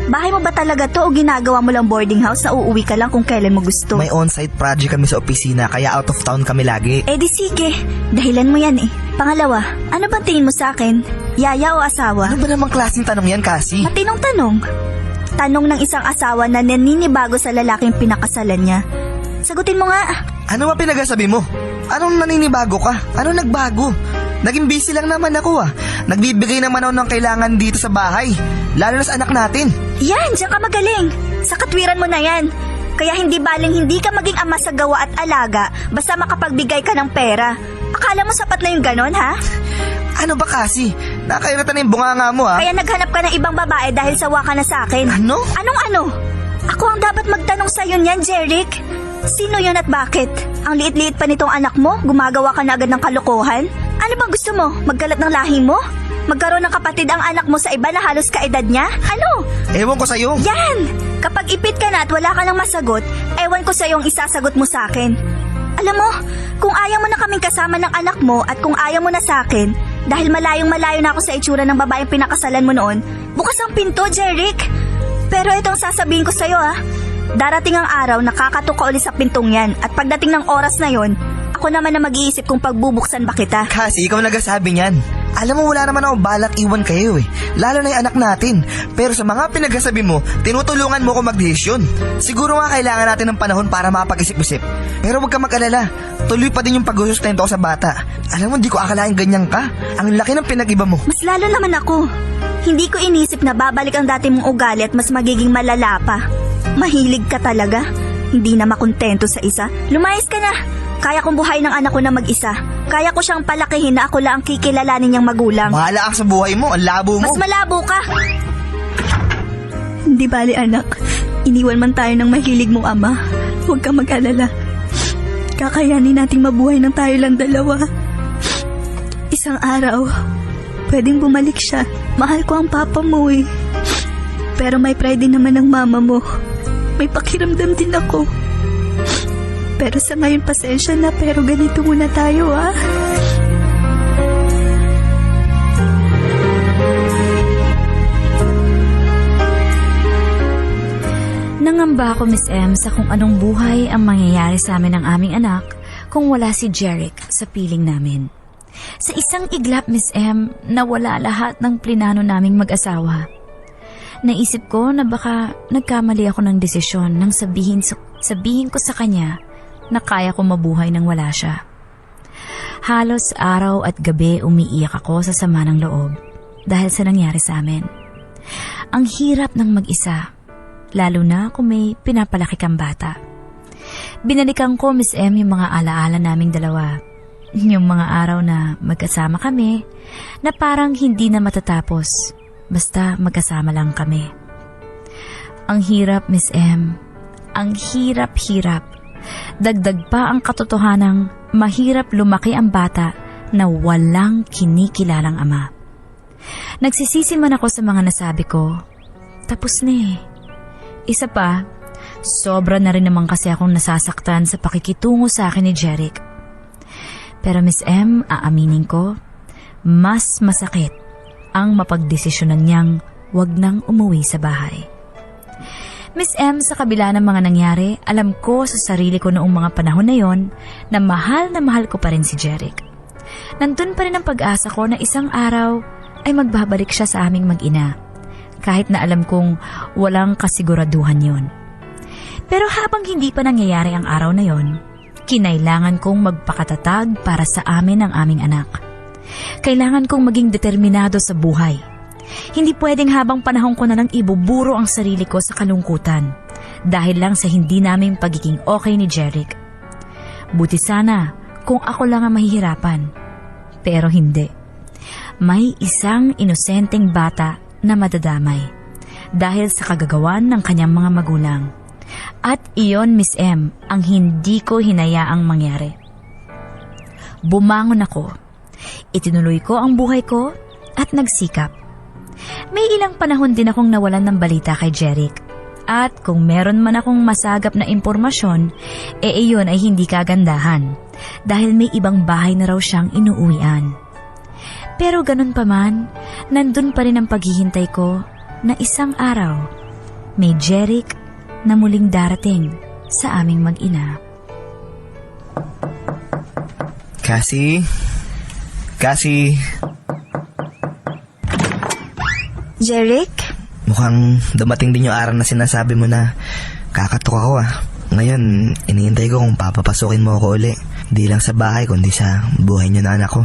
Bahay mo ba talaga to o ginagawa mo lang boarding house na uuwi ka lang kung kailan mo gusto? May on-site project kami sa opisina kaya out of town kami lagi. Eh di sige, dahilan mo yan eh. Pangalawa, ano bang tingin mo sa akin? Yaya o asawa? Ano ba namang klaseng tanong yan, Cassie? Matinong tanong. Tanong ng isang asawa na naninibago sa lalaking pinakasalan niya. Sagutin mo nga. Ano ba pinagasabi mo? Anong naninibago ka? Anong nagbago? Naging busy lang naman ako Nagbibigay naman ako ng kailangan dito sa bahay. Lalo na sa anak natin. Yan, diyan ka magaling. Sa katwiran mo na yan. Kaya hindi baling hindi ka maging ama sa gawa at alaga basta makapagbigay ka ng pera. Akala mo sapat na yung ganon, ha? Ano ba kasi? Nakairata na yung bunganga mo Kaya naghanap ka ng ibang babae dahil sawa ka na sa akin. Ano? Anong ano? Ako ang dapat magtanong sa'yo niyan, Jeric. Sino yun at bakit? Ang liit-liit pa nitong anak mo, gumagawa ka na agad ng kalokohan? Ano bang gusto mo? Magkalat ng lahi mo? Magkaroon ng kapatid ang anak mo sa iba na halos kaedad niya? Ano? Ewan ko sa'yo. Yan! Kapag ipit ka na at wala ka nang masagot, ewan ko sa'yo ang isasagot mo sa akin. Alam mo, kung ayaw mo na kaming kasama ng anak mo at kung ayaw mo na sa akin, dahil malayong-malayo na ako sa itsura ng babaeng pinakasalan mo noon, bukas ang pinto, Jeric. Pero itong sasabihin ko sa'yo darating ang araw na kakatok ka ulit sa pintong yan at pagdating ng oras na yon, ako naman na mag-iisip kung pagbubuksan ba kita. Kasi ikaw nagsasabi niyan. Alam mo wala naman ako balak iwan kayo lalo na yung anak natin. Pero sa mga pinagsasabi mo, tinutulungan mo ko magdesisyon. Siguro nga kailangan natin ng panahon para mapag-isip-isip. Pero huwag ka mag-alala, tuloy pa din yung pag-sustento ko sa bata. Alam mo, di ko akalain ganyan ka. Ang laki ng pinag-iba mo. Mas lalo naman ako. Hindi ko inisip na babalik ang dati mong ugali at mas magiging malala pa. Mahilig ka talaga. Hindi na makontento sa isa. Lumayas ka na. Kaya kong buhay ng anak ko na mag-isa. Kaya ko siyang palakihin na ako lang ang kikilalanin niyang magulang. Bahala ka sa buhay mo, ang labo mo. Mas malabo ka. Hindi bali anak. Iniwan man tayo ng mahilig mong ama. Huwag kang mag-alala. Kakayanin nating mabuhay ng tayo lang dalawa. Isang araw, pwedeng bumalik siya. Mahal ko ang papa mo Pero may pride din naman ng mama mo. May pakiramdam din ako. Pero sa ngayon pasensya na, pero ganito muna tayo Nangamba ako, Miss M, sa kung anong buhay ang mangyayari sa amin ng aming anak kung wala si Jeric sa piling namin. Sa isang iglap, Miss M, nawala lahat ng plinano naming mag-asawa. Naisip ko na baka nagkamali ako ng desisyon nang sabihin ko sa kanya na kaya ko mabuhay nang wala siya. Halos araw at gabi umiiyak ako sa sama ng loob dahil sa nangyari sa amin. Ang hirap ng mag-isa, lalo na kung may pinapalaki kang bata. Binalikan ko, Miss M, yung mga alaala naming dalawa. Yung mga araw na magkasama kami na parang hindi na matatapos basta magkasama lang kami. Ang hirap, Miss M. Ang hirap-hirap. Dagdag pa ang katotohanang mahirap lumaki ang bata na walang kinikilalang ama. Nagsisisi man ako sa mga nasabi ko. Tapos na Isa pa, sobra na rin naman kasi akong nasasaktan sa pakikitungo sa akin ni Jeric. Pero Miss M, aaminin ko, mas masakit ang mapagdesisyonan niyang wag nang umuwi sa bahay. Miss M, sa kabila ng mga nangyari, alam ko sa sarili ko noong mga panahon na yon na mahal ko pa rin si Jeric. Nandun pa rin ang pag-asa ko na isang araw ay magbabalik siya sa aming mag-ina. Kahit na alam kong walang kasiguraduhan yon. Pero habang hindi pa nangyayari ang araw na yon, kinailangan kong magpakatatag para sa amin ang aming anak. Kailangan kong maging determinado sa buhay. Hindi pwedeng habang panahon ko na lang ibuburo ang sarili ko sa kalungkutan dahil lang sa hindi naming pagiging okay ni Jeric. Buti sana kung ako lang ang mahihirapan. Pero hindi. May isang inosenteng bata na madadamay dahil sa kagagawan ng kanyang mga magulang. At iyon, Miss M, ang hindi ko hinayaang mangyari. Bumangon ako. Itinuloy ko ang buhay ko at nagsikap. May ilang panahon din akong nawalan ng balita kay Jeric. At kung meron man akong masagap na impormasyon, iyon ay hindi kagandahan dahil may ibang bahay na raw siyang inuuwian. Pero ganun pa man, nandun pa rin ang paghihintay ko na isang araw may Jeric na muling darating sa aming mag-ina. Cassie? Jeric? Mukhang dumating din yung araw na sinasabi mo na kakatok ako Ngayon, iniintay ko kung papapasukin mo ako uli. Di lang sa bahay, kundi sa buhay niyo na anak ko.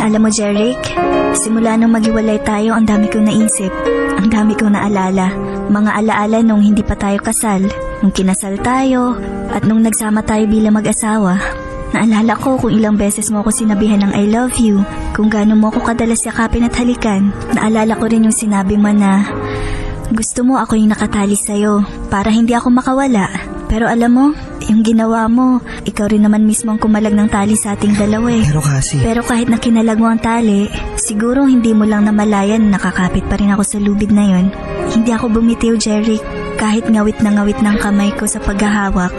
Alam mo, Jeric, simula nung maghiwalay tayo, ang dami kong naisip. Ang dami kong naalala. Mga alaala nung hindi pa tayo kasal, nung kinasal tayo, at nung nagsama tayo bilang mag-asawa. Naalala ko kung ilang beses mo ako sinabihan ng I love you, kung gaano mo ako kadalas yakapin at halikan. Naalala ko rin yung sinabi mo na gusto mo ako yung nakatali sa'yo para hindi ako makawala. Pero alam mo, yung ginawa mo, ikaw rin naman mismo ang kumalag ng tali sa ating dalawa eh. Pero kahit na kinalag mo ang tali, siguro hindi mo lang namalayan nakakapit pa rin ako sa lubid na yon. Hindi ako bumitiw, Jeric. Kahit ngawit ng kamay ko sa paghahawak,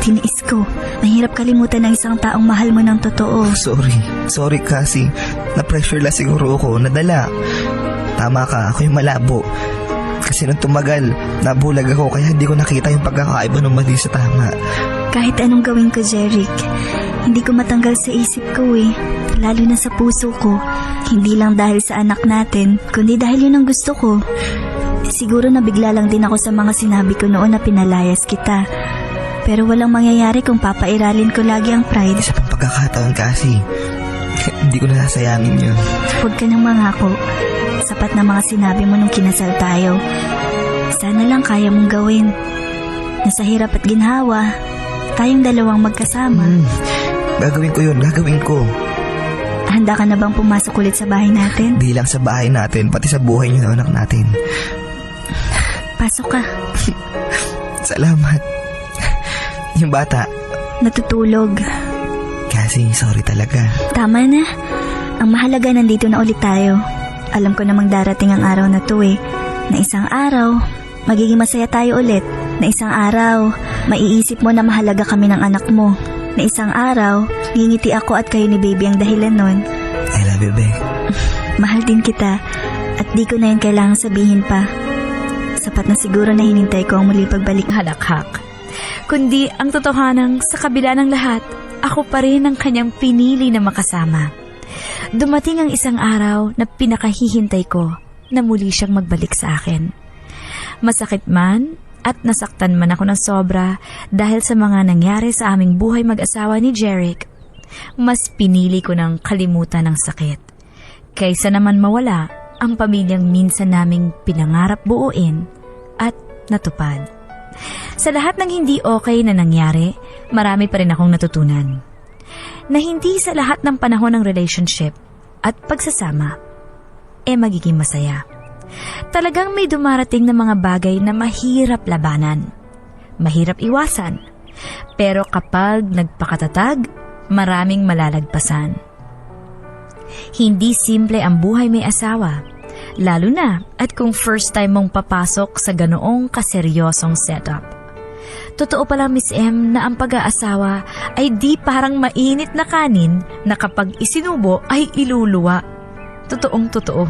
tiniis ko. Mahirap kalimutan ng isang taong mahal mo ng totoo. Sorry Cassie. Na-pressure lang siguro ako. Nadala. Tama ka, ako yung malabo. Kasi nung tumagal, nabulag ako kaya hindi ko nakita yung pagkakaiba ng mali sa tama. Kahit anong gawin ko, Jeric, hindi ko matanggal sa isip ko eh. Lalo na sa puso ko. Hindi lang dahil sa anak natin, kundi dahil yun ang gusto ko. Siguro nabigla lang din ako sa mga sinabi ko noon na pinalayas kita. Pero walang mangyayari kung papairalin ko lagi ang pride. Isa pang pagkakataon kasi, hindi ko nasasayangin yun. Huwag ka nang mangako. Sapat na mga sinabi mo nung kinasal tayo. Sana lang kaya mong gawin. Nasa hirap at ginhawa, tayong dalawang magkasama. Gagawin ko. Handa ka na bang pumasok ulit sa bahay natin? Di lang sa bahay natin, pati sa buhay niyo ng anak natin. Pasok ka. Salamat. Yung bata, natutulog. Kasi sorry talaga. Tama na. Ang mahalaga nandito na ulit tayo. Alam ko namang darating ang araw na to eh. Na isang araw, magiging masaya tayo ulit. Na isang araw, maiisip mo na mahalaga kami ng anak mo. Na isang araw, ngingiti ako at kayo ni baby ang dahilan nun. I love you, babe. Mahal din kita. At di ko na yun kailangang sabihin pa. Sapat na siguro na hinintay ko ang muli pagbalik. Halakhak. Kundi ang totohanang sa kabila ng lahat, ako pa rin ang kanyang pinili na makasama. Dumating ang isang araw na pinakahihintay ko na muli siyang magbalik sa akin. Masakit man at nasaktan man ako ng sobra dahil sa mga nangyari sa aming buhay mag-asawa ni Jeric, mas pinili ko ng kalimutan ng sakit. Kaysa naman mawala ang pamilyang minsan naming pinangarap buuin at natupad. Sa lahat ng hindi okay na nangyari, marami pa rin akong natutunan. Na hindi sa lahat ng panahon ng relationship at pagsasama, magiging masaya. Talagang may dumarating na mga bagay na mahirap labanan, mahirap iwasan. Pero kapag nagpakatatag, maraming malalagpasan. Hindi simple ang buhay may asawa, lalo na at kung first time mong papasok sa ganoong kaseryosong setup. Totoo pala, Miss M, na ang pag-aasawa ay di parang mainit na kanin na kapag isinubo ay iluluwa. Totoong totoo.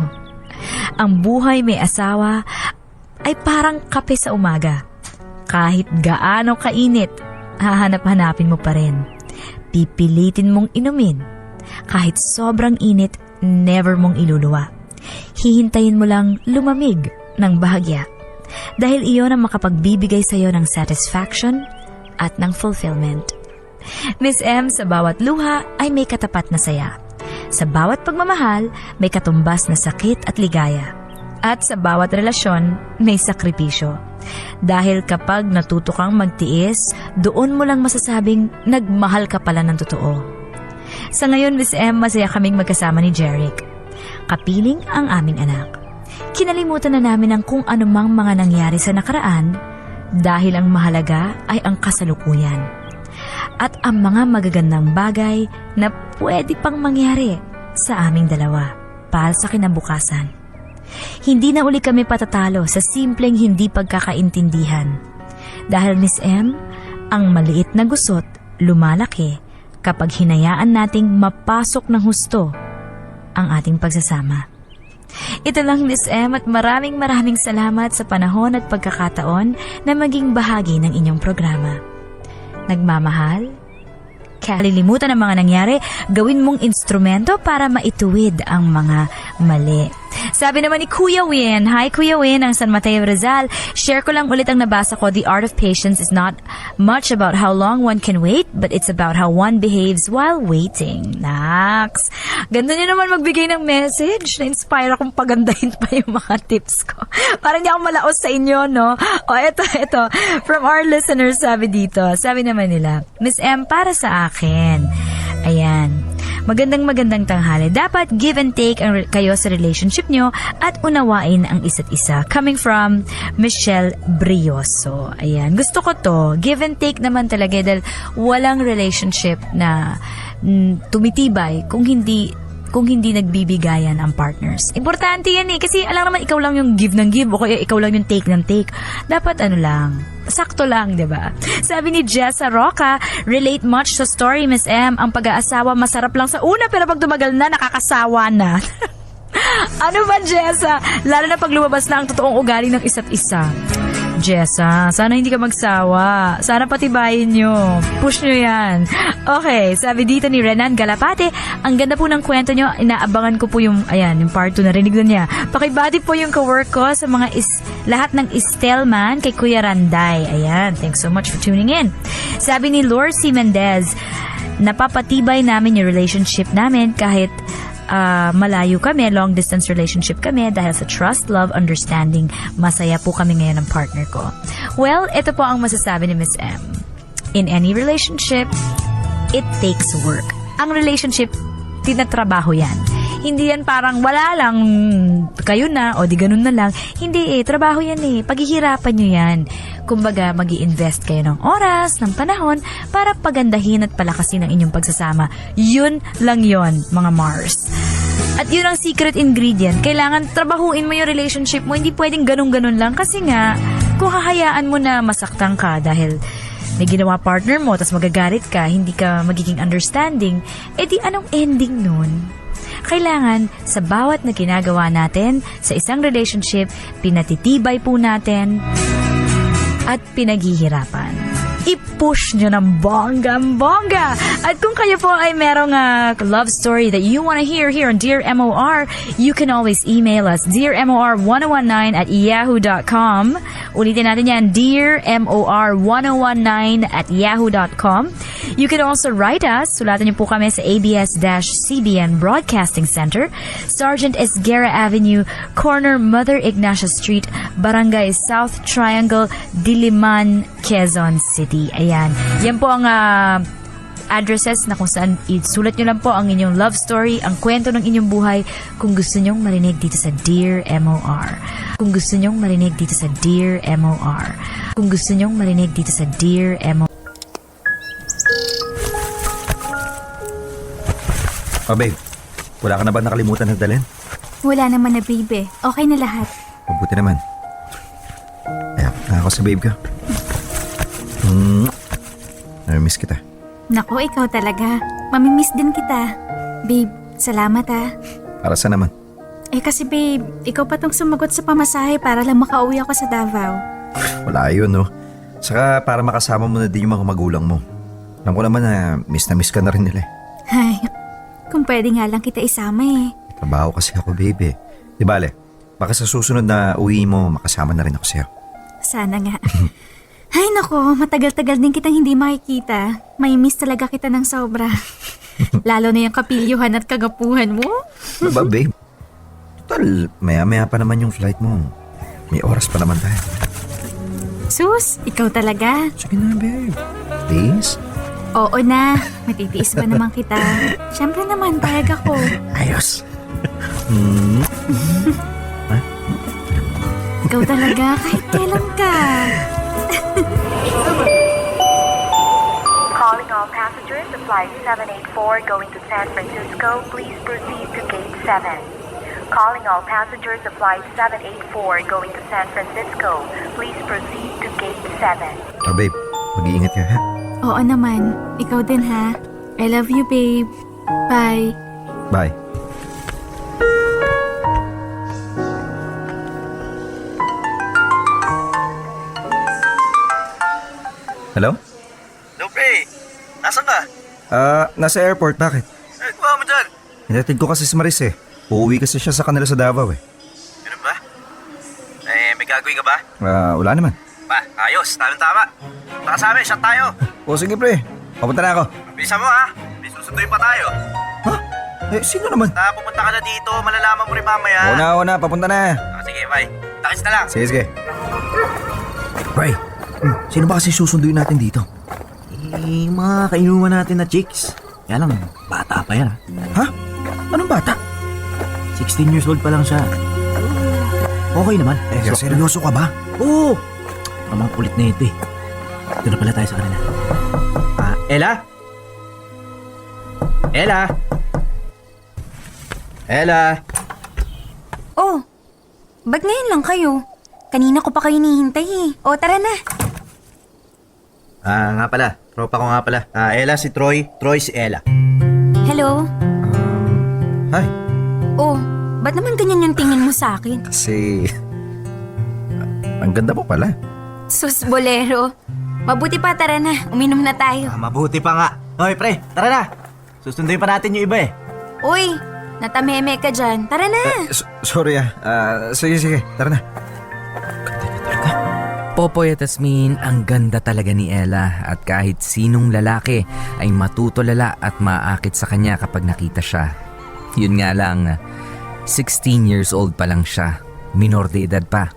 Ang buhay may asawa ay parang kape sa umaga. Kahit gaano kainit, hahanap-hanapin mo pa rin. Pipilitin mong inumin. Kahit sobrang init, never mong iluluwa. Hihintayin mo lang lumamig ng bahagya. Dahil iyon ang makapagbibigay sa iyo ng satisfaction at ng fulfillment. Miss M, sa bawat luha ay may katapat na saya. Sa bawat pagmamahal, may katumbas na sakit at ligaya. At sa bawat relasyon, may sakripisyo. Dahil kapag natuto kang magtiis, doon mo lang masasabing nagmahal ka pala ng totoo. Sa ngayon, Miss M, masaya kaming magkasama ni Jeric. Kapiling ang aming anak. Kinalimutan na namin ang kung anumang mga nangyari sa nakaraan dahil ang mahalaga ay ang kasalukuyan. At ang mga magagandang bagay na pwede pang mangyari sa aming dalawa para sa kinabukasan. Hindi na uli kami patatalo sa simpleng hindi pagkakaintindihan. Dahil Miss M, ang maliit na gusot lumalaki kapag hinayaan nating mapasok ng husto ang ating pagsasama. Ito lang Miss M at maraming salamat sa panahon at pagkakataon na maging bahagi ng inyong programa. Nagmamahal, kalilimutan ang mga nangyari, gawin mong instrumento para maituwid ang mga mali. Sabi naman ni Kuya Win, hi Kuya Win, ang San Mateo Rizal, share ko lang ulit ang nabasa ko, The Art of Patience is not much about how long one can wait, but it's about how one behaves while waiting. Nax! Ganda niyo naman magbigay ng message. Na-inspire akong pagandahin pa yung mga tips ko. Parang hindi ako malaos sa inyo, no? O, eto. From our listeners, sabi dito, sabi naman nila, Miss M, para sa akin. Ayan. Magandang tanghali. Dapat give and take kayo sa relationship nyo at unawain ang isa't isa. Coming from Michelle Brioso. Ayan. Gusto ko to. Give and take naman talaga dahil walang relationship na tumitibay kung hindi nagbibigayan ang partners. Importante yan eh. Kasi alam naman ikaw lang yung give ng give o kaya ikaw lang yung take ng take. Dapat sakto lang, di ba? Sabi ni Jessa Roca, relate much sa story, Miss M. Ang pag-aasawa masarap lang sa una pero pag tumagal na, nakakasawa na. Ano ba, Jessa? Lalo na pag lumabas na ang totoong ugali ng isa't isa. Jessa, sana hindi ka magsawa. Sana patibayin nyo. Push nyo yan. Okay, sabi dito ni Renan Galapate, ang ganda po ng kwento nyo. Inaabangan ko po yung part 2 narinig na niya. Pakibati po yung kawork ko sa mga lahat ng Estelman kay Kuya Randay. Ayan, thanks so much for tuning in. Sabi ni Lorcy Mendez, napapatibay namin yung relationship namin kahit malayo kami, long distance relationship kami dahil sa trust, love, understanding. Masaya po kami ngayon ng partner ko. Well, ito po ang masasabi ni Miss M. In any relationship, it takes work. Ang relationship, tinatrabaho yan. Hindi yan parang wala lang kayo na o di ganun na lang. Hindi trabaho yan paghihirapan nyo yan. Kumbaga, mag-i-invest kayo ng oras, ng panahon para pagandahin at palakasin ang inyong pagsasama. Yun lang yon, mga Mars. At yun ang secret ingredient. Kailangan trabahuin mo yung relationship mo. Hindi pwedeng ganun-ganun lang kasi nga, kung hahayaan mo na masaktan ka dahil may ginawa partner mo tapos magagalit ka, hindi ka magiging understanding, di anong ending nun? Kailangan sa bawat na ginagawa natin sa isang relationship, pinatitibay po natin at pinaghihirapan. I-push nyo ng bonggang-bongga. At kung kayo po ay merong love story that you want to hear here on Dear MOR, you can always email us, dearmor1019@yahoo.com. Ulitin natin yan, dearmor1019@yahoo.com. You can also write us. Sulatan niyo po kami sa ABS-CBN Broadcasting Center, Sergeant Esguerra Avenue, corner Mother Ignacia Street, Barangay South Triangle, Diliman, Quezon City. Ayan. Yan po ang addresses na kung saan isulat nyo lang po ang inyong love story, ang kwento ng inyong buhay kung gusto nyong marinig dito sa Dear MOR. Kung gusto nyong marinig dito sa Dear MOR. Kung gusto nyong marinig dito sa Dear MOR. Oh babe, wala ka na ba nakalimutan na dalhin? Wala naman na babe. Okay na lahat. Mabuti naman. Ayan, ako sa babe ka. Namimiss kita. Nako, ikaw talaga. Mamimiss din kita. Babe, salamat Para sa naman? kasi babe, ikaw pa tong sumagot sa pamasahe para lang makauwi ako sa Davao. Wala yun, no? Saka para makasama mo na din yung mga magulang mo. Alam ko naman na miss ka na rin nila. Ay, kung pwede nga lang kita isama Trabaho kasi ako, baby. Di bale, baka sa susunod na uwi mo, makasama na rin ako sa'yo. Sana nga. Ay nako, matagal-tagal din kitang hindi makikita. May miss talaga kita ng sobra. Lalo na yung kapilyuhan at kagapuhan mo. Ano ba, babe? Total, maya-maya pa naman yung flight mo. May oras pa naman tayo. Sus, ikaw talaga. Sige na, babe. Please? Oo na, matitiis ba naman kita? Siyempre naman, payag ako. Ayos. Ikaw talaga, kahit kailan ka. Calling all passengers of flight 784 going to San Francisco, please proceed to gate 7. Calling all passengers of flight 784 going to San Francisco, please proceed to gate 7. Oh, babe. Mag-iingat ka, ha? Oo naman, ikaw din ha. I love you, babe. Bye. Bye. Hello? Hello, pre. Nasaan ka? Nasa airport. Bakit? Kuha mo dyan. Hinatid ko kasi si Maris eh. Uuwi kasi siya sa kanila sa Davao eh. Ganun ba? May gagawin ka ba? Wala naman. Ba, ayos. Tama. Baka sa amin, shot tayo. O sige pre, papunta na ako. Bisa mo, ha? May susunduin pa tayo. Ha? Sino naman? Pupunta ka na dito. Malalaman mo rin mamaya. Oo na, papunta na. Sige, bye. Takis na lang. Sige. Pre, sino ba kasi susunduin natin dito? Mga kainuman natin na chicks. Kaya lang, bata pa yan. Ha? Anong bata? 16 years old pa lang siya. Okay naman. Seryoso ka ba? Oo! Ang mga kulit na ito eh. Ito na pala tayo sa kanila. Ella? Ella? Ella? Oh, ba't ngayon lang kayo? Kanina ko pa kayo hinihintay eh. O, tara na. Nga pala. Tropa ko nga pala. Ella si Troy. Troy si Ella. Hello? Hi. Oh, ba't naman ganyan yung tingin mo sa akin? Kasi... ang ganda mo pala. Sus, bolero. Mabuti pa, tara na. Uminom na tayo. Mabuti pa nga. Hoy, pre, tara na. Susunduin pa natin yung iba eh. Uy, natameme ka dyan. Tara na. Sorry sige, tara na. Popoy at Asmin, ang ganda talaga ni Ella at kahit sinong lalaki ay matutulala at maakit sa kanya kapag nakita siya. Yun nga lang, 16 years old pa lang siya, minor de edad pa.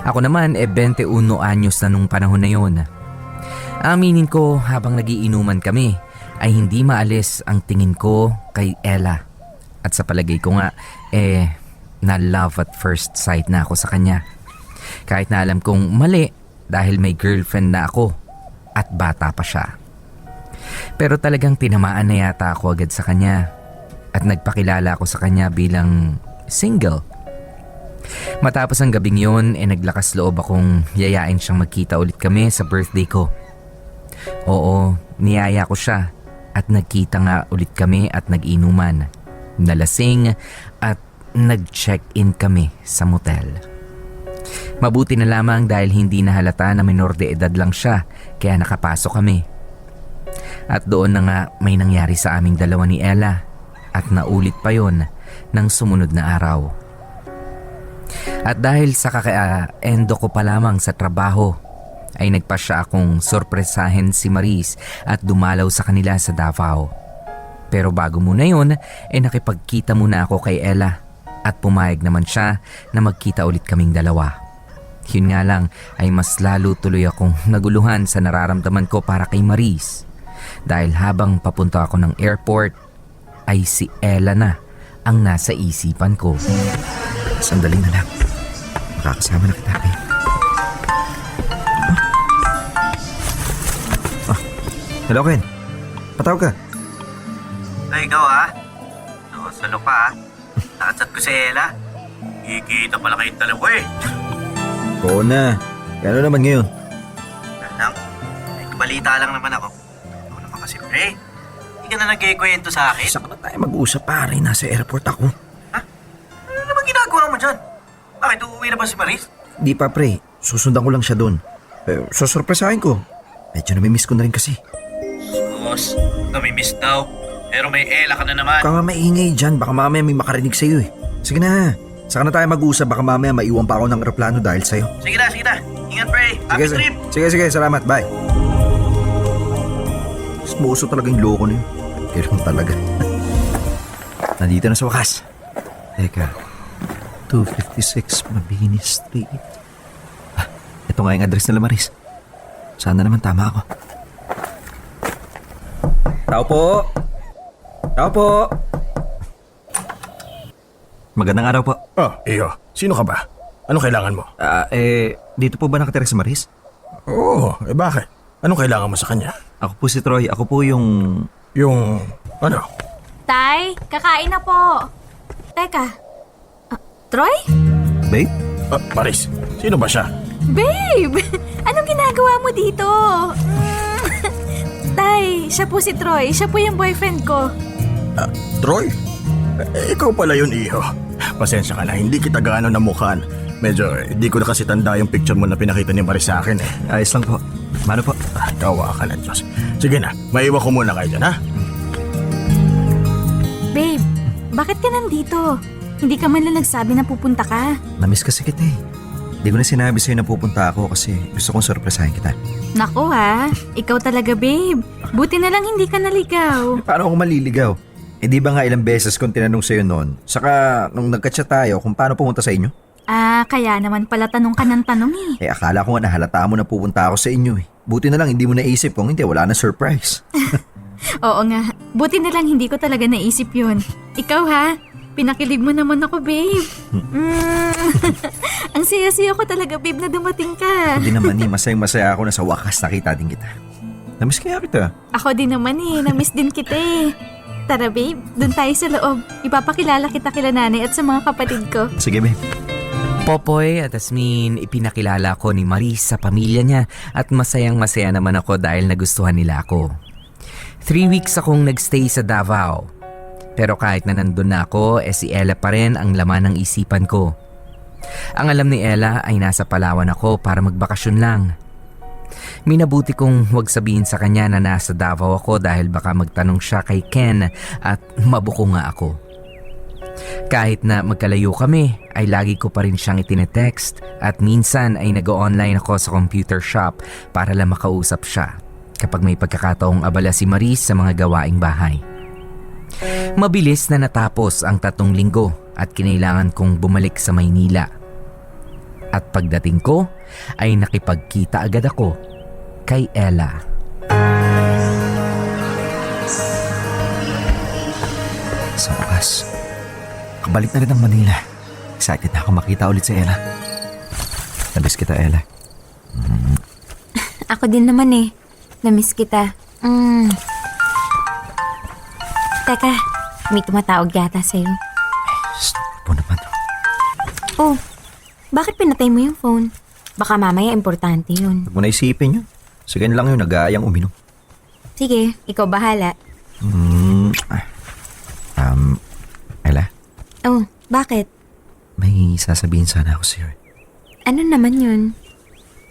Ako naman 21 anyos na nung panahon na yun. Aminin ko habang nagiinuman kami ay hindi maalis ang tingin ko kay Ella. At sa palagay ko nga, na love at first sight na ako sa kanya. Kahit na alam kong mali dahil may girlfriend na ako at bata pa siya. Pero talagang tinamaan na yata ako agad sa kanya at nagpakilala ako sa kanya bilang single. Matapos ang gabing yun, naglakas loob akong yayain siyang magkita ulit kami sa birthday ko. Oo, niyaya ko siya at nagkita nga ulit kami at nag-inuman. Nalasing at nag-check-in kami sa motel. Mabuti na lamang dahil hindi nahalata na minor de edad lang siya kaya nakapasok kami. At doon na nga may nangyari sa aming dalawa ni Ella at naulit pa yon ng sumunod na araw. At dahil sa kaka-endo ko pa lamang sa trabaho ay nagpasya akong sorpresahin si Maris at dumalaw sa kanila sa Davao. Pero bago muna yon nakipagkita muna ako kay Ella at pumayag naman siya na magkita ulit kaming dalawa. Yun nga lang ay mas lalo tuloy akong naguluhan sa nararamdaman ko para kay Maris. Dahil habang papunta ako ng airport ay si Ella na ang nasa isipan ko. Sandali na lang. Makakasama na kita. Hello, Ken. Patawag ka. Ay, ikaw, ha? Salo pa, ha? Nakatsat ko si Ella. Kikita pala kayong dalawa, eh. Oo na. Gano'n naman ngayon? Lang, may balita lang naman ako. Ito naman kasi, pre. Hindi ka na nagkikwento sa akin. Saan na tayo mag-uusap, pare? Nasa airport ako. Ha? Ano naman ginagawa mo dyan? Bakit uuwi na ba si Maris? Di pa, pre. Susundan ko lang siya doon. Susurpresahin ko. Medyo namimiss ko na rin kasi. Sus, namimiss daw. Pero may Ella ka na naman. Baka nga maingay dyan, baka mamaya may makarinig sa'yo eh. Sige na, saka na tayo mag-usap, baka mamaya maiwan pa ako ng aeroplano dahil sa'yo. Sige na. Ingat, pre. Happy trip. Sige, salamat, bye. Smoso talaga yung loko na yun. Kailan talaga. Nandito na sa wakas. Teka, 256 Mabini Street. Ito nga yung address nila, Maris. Sana naman tama ako. Tao po! Magandang araw po. Oh, iyo. Sino ka ba? Anong kailangan mo? Dito po ba nakatira si Maris? Oo, bakit? Anong kailangan mo sa kanya? Ako po si Troy. Ako po yung... Ano? Tay, kakain na po. Teka, Troy? Babe? Maris, sino ba siya? Babe! Anong ginagawa mo dito? Tay, siya po si Troy. Siya po yung boyfriend ko. Troy? Ikaw pala yun, iho. Pasensya ka na, hindi kita gaano namukhaan. Medyo, hindi ko na kasi tanda yung picture mo na pinakita ni Maris sa akin eh. Ayos lang po. Mano po? Kawa ka na, Diyos. Sige na, maiwan ko muna kayo dyan, ha? Babe, bakit ka nandito? Hindi ka man lang nagsabi na pupunta ka. Namiss kasi kita eh. Hindi ko na sinabi sa'yo na pupunta ako kasi gusto kong sorpresahin kita. Naku ha, ikaw talaga babe. Buti na lang hindi ka naligaw. Paano ako maliligaw? Di ba nga ilang beses kong tinanong sa'yo noon? Saka nung nagka-chat tayo kung paano pumunta sa inyo? Kaya naman pala tanong ka ng tanong eh. Akala ko nga nahalata mo na pupunta ako sa inyo eh. Buti na lang hindi mo naisip kung hindi wala na surprise. Oo nga, buti na lang hindi ko talaga naisip yun. Ikaw ha, pinakilig mo naman ako babe. Ang saya-saya ko talaga babe na dumating ka. Hindi naman masayang-masaya ako na sa wakas nakita din kita. Namiss kaya kita. Ako din naman namiss din kita eh. Tara babe, dun tayo sa loob. Ipapakilala kita kila nanay at sa mga kapatid ko. Sige babe. Popoy at Asmin, ipinakilala ko ni Maris sa pamilya niya at masayang-masaya naman ako dahil nagustuhan nila ako. 3 weeks akong nagstay sa Davao. Pero kahit na nandun na ako, si Ella pa rin ang laman ng isipan ko. Ang alam ni Ella ay nasa Palawan ako para magbakasyon lang. Minabuti kong huwag sabihin sa kanya na nasa Davao ako dahil baka magtanong siya kay Ken at mabuko nga ako. Kahit na magkalayo kami, ay lagi ko pa rin siyang itinetext at minsan ay nag-online ako sa computer shop para lang makausap siya kapag may pagkakataong abala si Maris sa mga gawaing bahay. Mabilis na natapos ang 3 linggo at kinailangan kong bumalik sa Maynila. At pagdating ko ay nakipagkita agad ako kay Ella. Sa wakas, kabalik na rin ang Manila. Excited na ako makita ulit si Ella. Namiss kita, Ella. Ako din naman eh. Namiss kita. Teka, may tumatawag yata sa'yo. Po naman. Oh, bakit pinatay mo yung phone? Baka mamaya importante yun. Huwag mo na isipin yun. Sige na lang yun, nag-aayang uminom. Sige, ikaw bahala. Ella? Oh, bakit? May sasabihin sana ako sa'yo. Ano naman yun?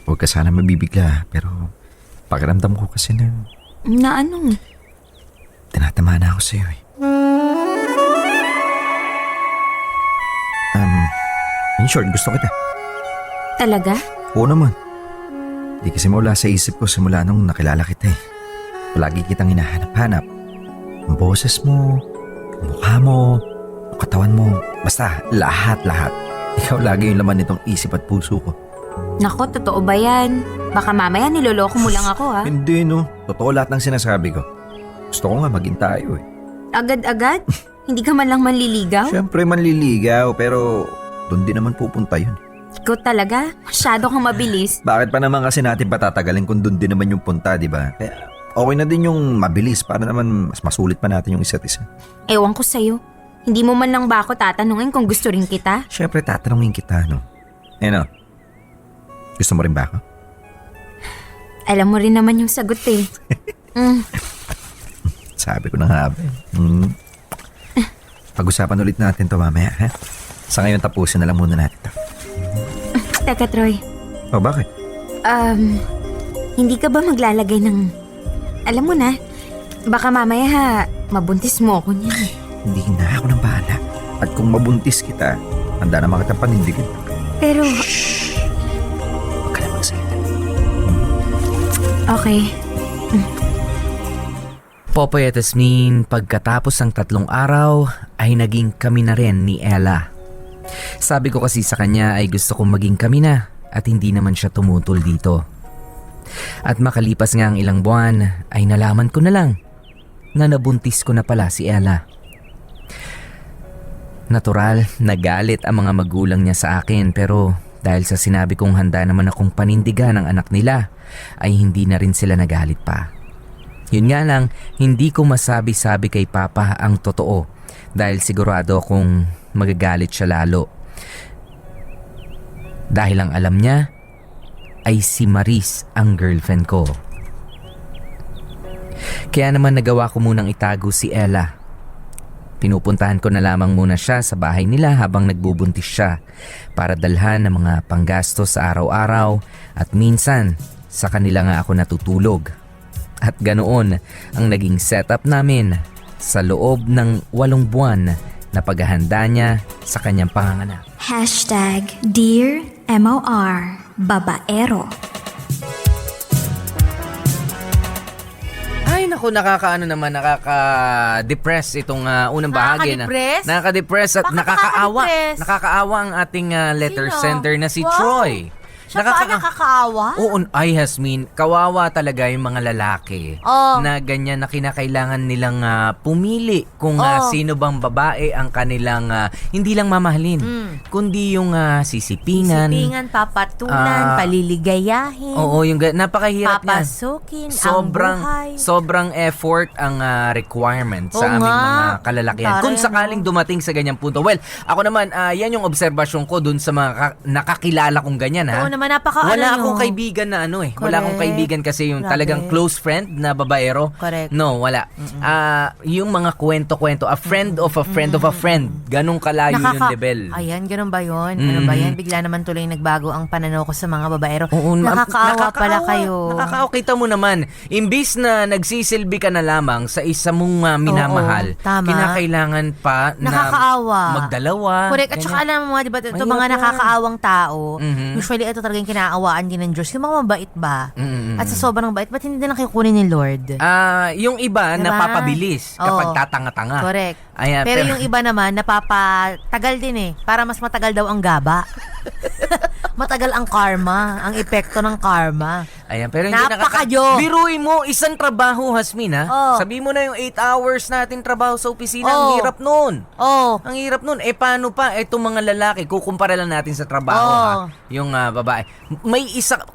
Huwag ka sana mabibigla, pero pakiramdam ko kasi na Na ano? tinatama na ako sa'yo eh. In short, gusto kita. Talaga? Oo naman. Di kasi mawala sa isip ko simula nung nakilala kita eh. Palagi kitang hinahanap-hanap. Ang boses mo, ang mukha mo, ang katawan mo, basta lahat-lahat. Ikaw lagi yung laman nitong isip at puso ko. Nako, totoo ba yan? Baka mamaya niloloko mo lang ako ha? Hindi no, totoo lahat ng sinasabi ko. Gusto ko nga maging tayo eh. Agad-agad? Hindi ka man lang manliligaw? Siyempre manliligaw pero doon din naman pupunta yun. Ikaw talaga? Masyado kang mabilis. Bakit pa naman kasi natin patatagalin kung doon din naman yung punta, di ba? Kaya okay na din yung mabilis para naman mas masulit pa natin yung isa't isa. Ewan ko sa'yo. Hindi mo man lang ba ako tatanungin kung gusto rin kita? Siyempre tatanungin kita, no? Ano? Gusto mo rin ba ako? Alam mo rin naman yung sagot eh. Sabi ko na nga ba eh. Pag-usapan ulit natin to mamaya, ha? Sa ngayon tapusin na lang muna natin to. Teka, Troy. Oh, bakit? Hindi ka ba maglalagay ng... Alam mo na, baka mamaya mabuntis mo ako niyan eh. Hindi na ako nang bahala. At kung mabuntis kita, handa na makitang panindigin. Pero, Huwag ka na magsalita. okay. Popoy at Asmin, pagkatapos ng 3 araw ay naging kami na rin ni Ella. Sabi ko kasi sa kanya ay gusto kong maging kami na at hindi naman siya tumutol dito. At makalipas nga ang ilang buwan ay nalaman ko na lang na nabuntis ko na pala si Ella. Natural, nagalit ang mga magulang niya sa akin pero dahil sa sinabi kong handa naman akong panindigan ng anak nila ay hindi na rin sila nagalit pa. Yun nga lang, hindi ko masabi-sabi kay Papa ang totoo dahil sigurado akong magagalit siya lalo. Dahil ang alam niya ay si Maris ang girlfriend ko. Kaya naman nagawa ko munang itago si Ella. Pinupuntahan ko na lamang muna siya sa bahay nila habang nagbubuntis siya para dalhan ng mga panggastos sa araw-araw at minsan sa kanila nga ako natutulog. At ganoon ang naging setup namin sa loob ng 8 buwan na paghahanda niya sa kanyang panganganak. Dear MOR Babaero. Ay naku, nakaka-depress itong unang bahagi. Nakaka-depress? Nakaka-depress at Bakit nakakaawa. nakaka-depress? Nakakaawa ang ating letter Sino? sender na si Wow. Troy. Siya pa nakakaawa? Oo, ay Hasmin, kawawa talaga yung mga lalaki Oh. na ganyan na kinakailangan nilang pumili kung Oh. sino bang babae ang kanilang hindi lang mamahalin, kundi yung sisipingan. Sipingan, papatunan, paliligayahin. Oo, yung napakahirap niyan. Papasukin, Sobrang ang buhay. sobrang effort ang requirement sa Oo aming nga. mga kalalakihan. Kung Tara, sakaling dumating sa ganyang punto. Well, ako naman yan yung obserbasyon ko dun sa mga nakakilala kong ganyan ha. Oo naman, napaka Wala akong kaibigan na ano eh. Wala akong Correct. kaibigan kasi yung Grabe. talagang close friend na babaero. Correct. No, wala. Yung mga kwento-kwento, a friend of a friend of a friend. Ganong kalayo yung level. Ayan, ganun ba yun? Ano ba yan? Bigla naman tuloy nagbago ang pananaw ko sa mga babaero. Oo, Nakakaawa pala kayo. Nakakaawa. Kita mo naman, imbis na nagsisilbi ka na lamang sa isa mong minamahal, Oo, tama. kinakailangan pa na Nakakaawa. magdalawa. Correct. At saka ganyan. alam mo, di ba, ito Mahirap mga yan. nakakaawang tao, Mhm. usually ito talagang kinaawaan din ng Diyos. Yung mga mabait ba? Mm-mm. At sa sobrang bait, ba't hindi na kayo kunin ni Lord? Yung iba Diba? napapabilis kapag Oo. tatanga-tanga. Correct. Ayan, pero yung iba naman, napapatagal din eh. Para mas matagal daw ang gaba. Matagal ang karma, ang epekto ng karma. Ayan, pero hindi Napakadyo. Biruin mo, isang trabaho, Hasmin, ha? Oh. Sabi mo na yung 8 hours natin trabaho sa opisina, ang Oh. hirap nun. Oh. Ang hirap nun. Paano pa itong mga lalaki, kukumpara lang natin sa trabaho, Oh. ha? Yung babae.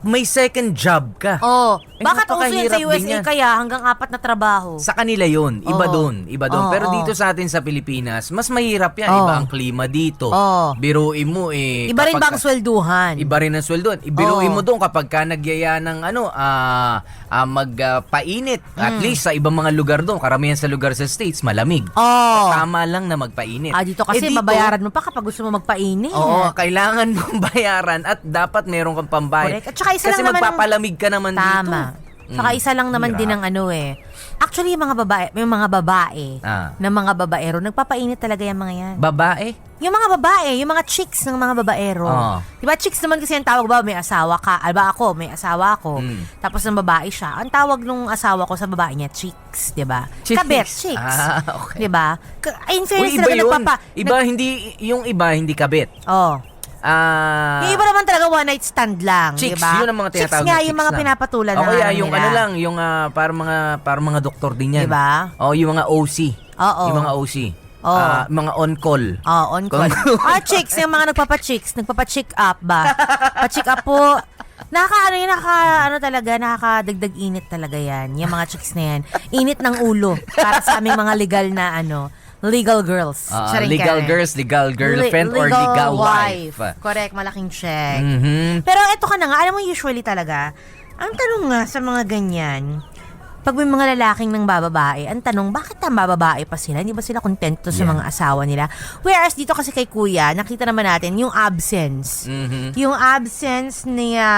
May second job ka. Oh, bakit uso yan napakahirap sa USA din yan. kaya hanggang 4 na trabaho? Sa kanila yun, iba Oo. doon, iba doon. Oo, Pero oo. dito sa atin sa Pilipinas, mas mahirap yan. Oo. Iba ang klima dito. Oo. Biruin mo Iba rin ba ang swelduhan? Iba rin ang sweldo. Ibiruin Oo. mo doon kapag ka nagyaya ng magpainit. At least sa ibang mga lugar doon, karamihan sa lugar sa States, malamig. Oh. Tama lang na magpainit. Dito kasi dito, mabayaran mo pa kapag gusto mo magpainit. Oo, kailangan mong bayaran at dapat meron kang pambayad. Correct. At saka isa kasi lang naman magpapalamig ka naman dito. Tama. Saka isa lang naman din ang Actually, yung mga babae, na mga babaero, nagpapainit talaga yung mga yan. Babae? Yung mga babae, yung mga chicks ng mga babaero. Oo. Diba, chicks naman kasi ang tawag ba, may asawa ka. Alba ako, may asawa ako. Tapos ng babae siya. Ang tawag nung asawa ko sa babae niya, chicks. Diba? Chicks. Kabet, chicks. Okay. Diba? In fairness, iba talaga yun. Yung iba, hindi kabit. Oh. Yung iba naman talaga one night stand lang, Chicks, diba? yun ang mga tinatawag Chicks na nga, chicks yung mga lang. pinapatulan na kaya ano yung nila. ano lang, yung para mga doktor din yan. Diba? Yung mga OC. Oo. Yung mga OC. Oo. Mga on-call. On call. Chicks, yung mga nagpapa-chick up ba? Pa-chick up po. Nakakadagdag init talaga yan. Yung mga chicks na yan. Init ng ulo para sa aming mga legal na legal girls. Legal girls, legal girlfriend, or legal wife. Correct, malaking check. Mhm. Pero eto ka na nga, alam mo usually talaga, ang tanong nga sa mga ganyan, pag may mga lalaking nang bababae, ang tanong, bakit nang bababae pa sila? Hindi ba sila kontento sa mga asawa nila? Whereas dito kasi kay Kuya, nakita naman natin yung absence. Yung absence niya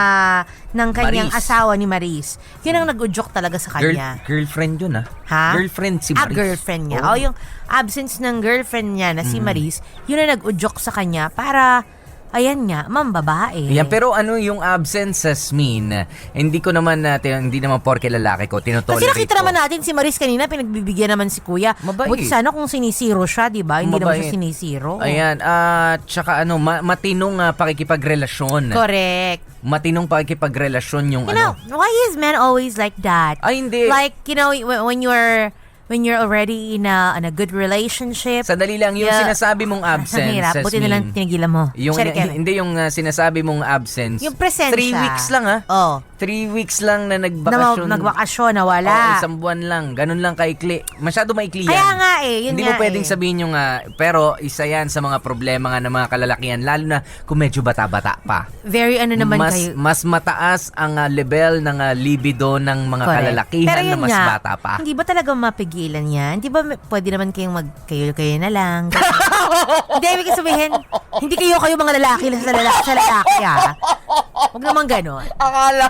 ng kanyang Maris. asawa ni Maris. Yun ang nag-udyok talaga sa kanya. Girlfriend yun Ha? Girlfriend si Maris. Girlfriend niya. O yung absence ng girlfriend niya na si Maris, yun ang nag-udyok sa kanya para, ayan nga, mambabae. Yan, pero ano yung absences mean? Hindi ko naman, hindi naman porke lalaki ko, tinotolerate Kasi nakita ko. naman natin si Maris kanina, pinagbibigyan naman si Kuya. Mabait. Buti sana kung sinisiro siya, di ba? Hindi naman siya Mabait. sinisiro. Ayan, tsaka matinong pakikipagrelasyon. Correct. Matinong pakikipagrelasyon yung You know, why is men always like that? Ay, hindi. Like, you know, when you're already in a good relationship. Sandali lang, yung Yeah. sinasabi mong absence. Hirap. Buti na lang tinigilan mo. Yung, Sorry, Kevin. hindi yung sinasabi mong absence. Yung presensya. 3 weeks lang Oh. 3 weeks lang na nagbakasyon. Nagbakasyon, nawala. Isang buwan lang. Ganun lang kaikli. Masyado maikli yan. Kaya nga yun Hindi nga mo pwedeng sabihin yung, pero isa yan sa mga problema nga ng mga kalalakihan, lalo na kung medyo bata-bata pa. Very naman kayo. Mas mataas ang level ng libido ng mga Correct. kalalakihan Pero na yun mas nga, bata pa. Hindi ba talaga mapigilan yan? Hindi ba pwede naman kayong kayo na lang? Hindi, ibig sabihin, hindi kayo mga lalaki sa lalaki ha? Huwag naman ganon. Akala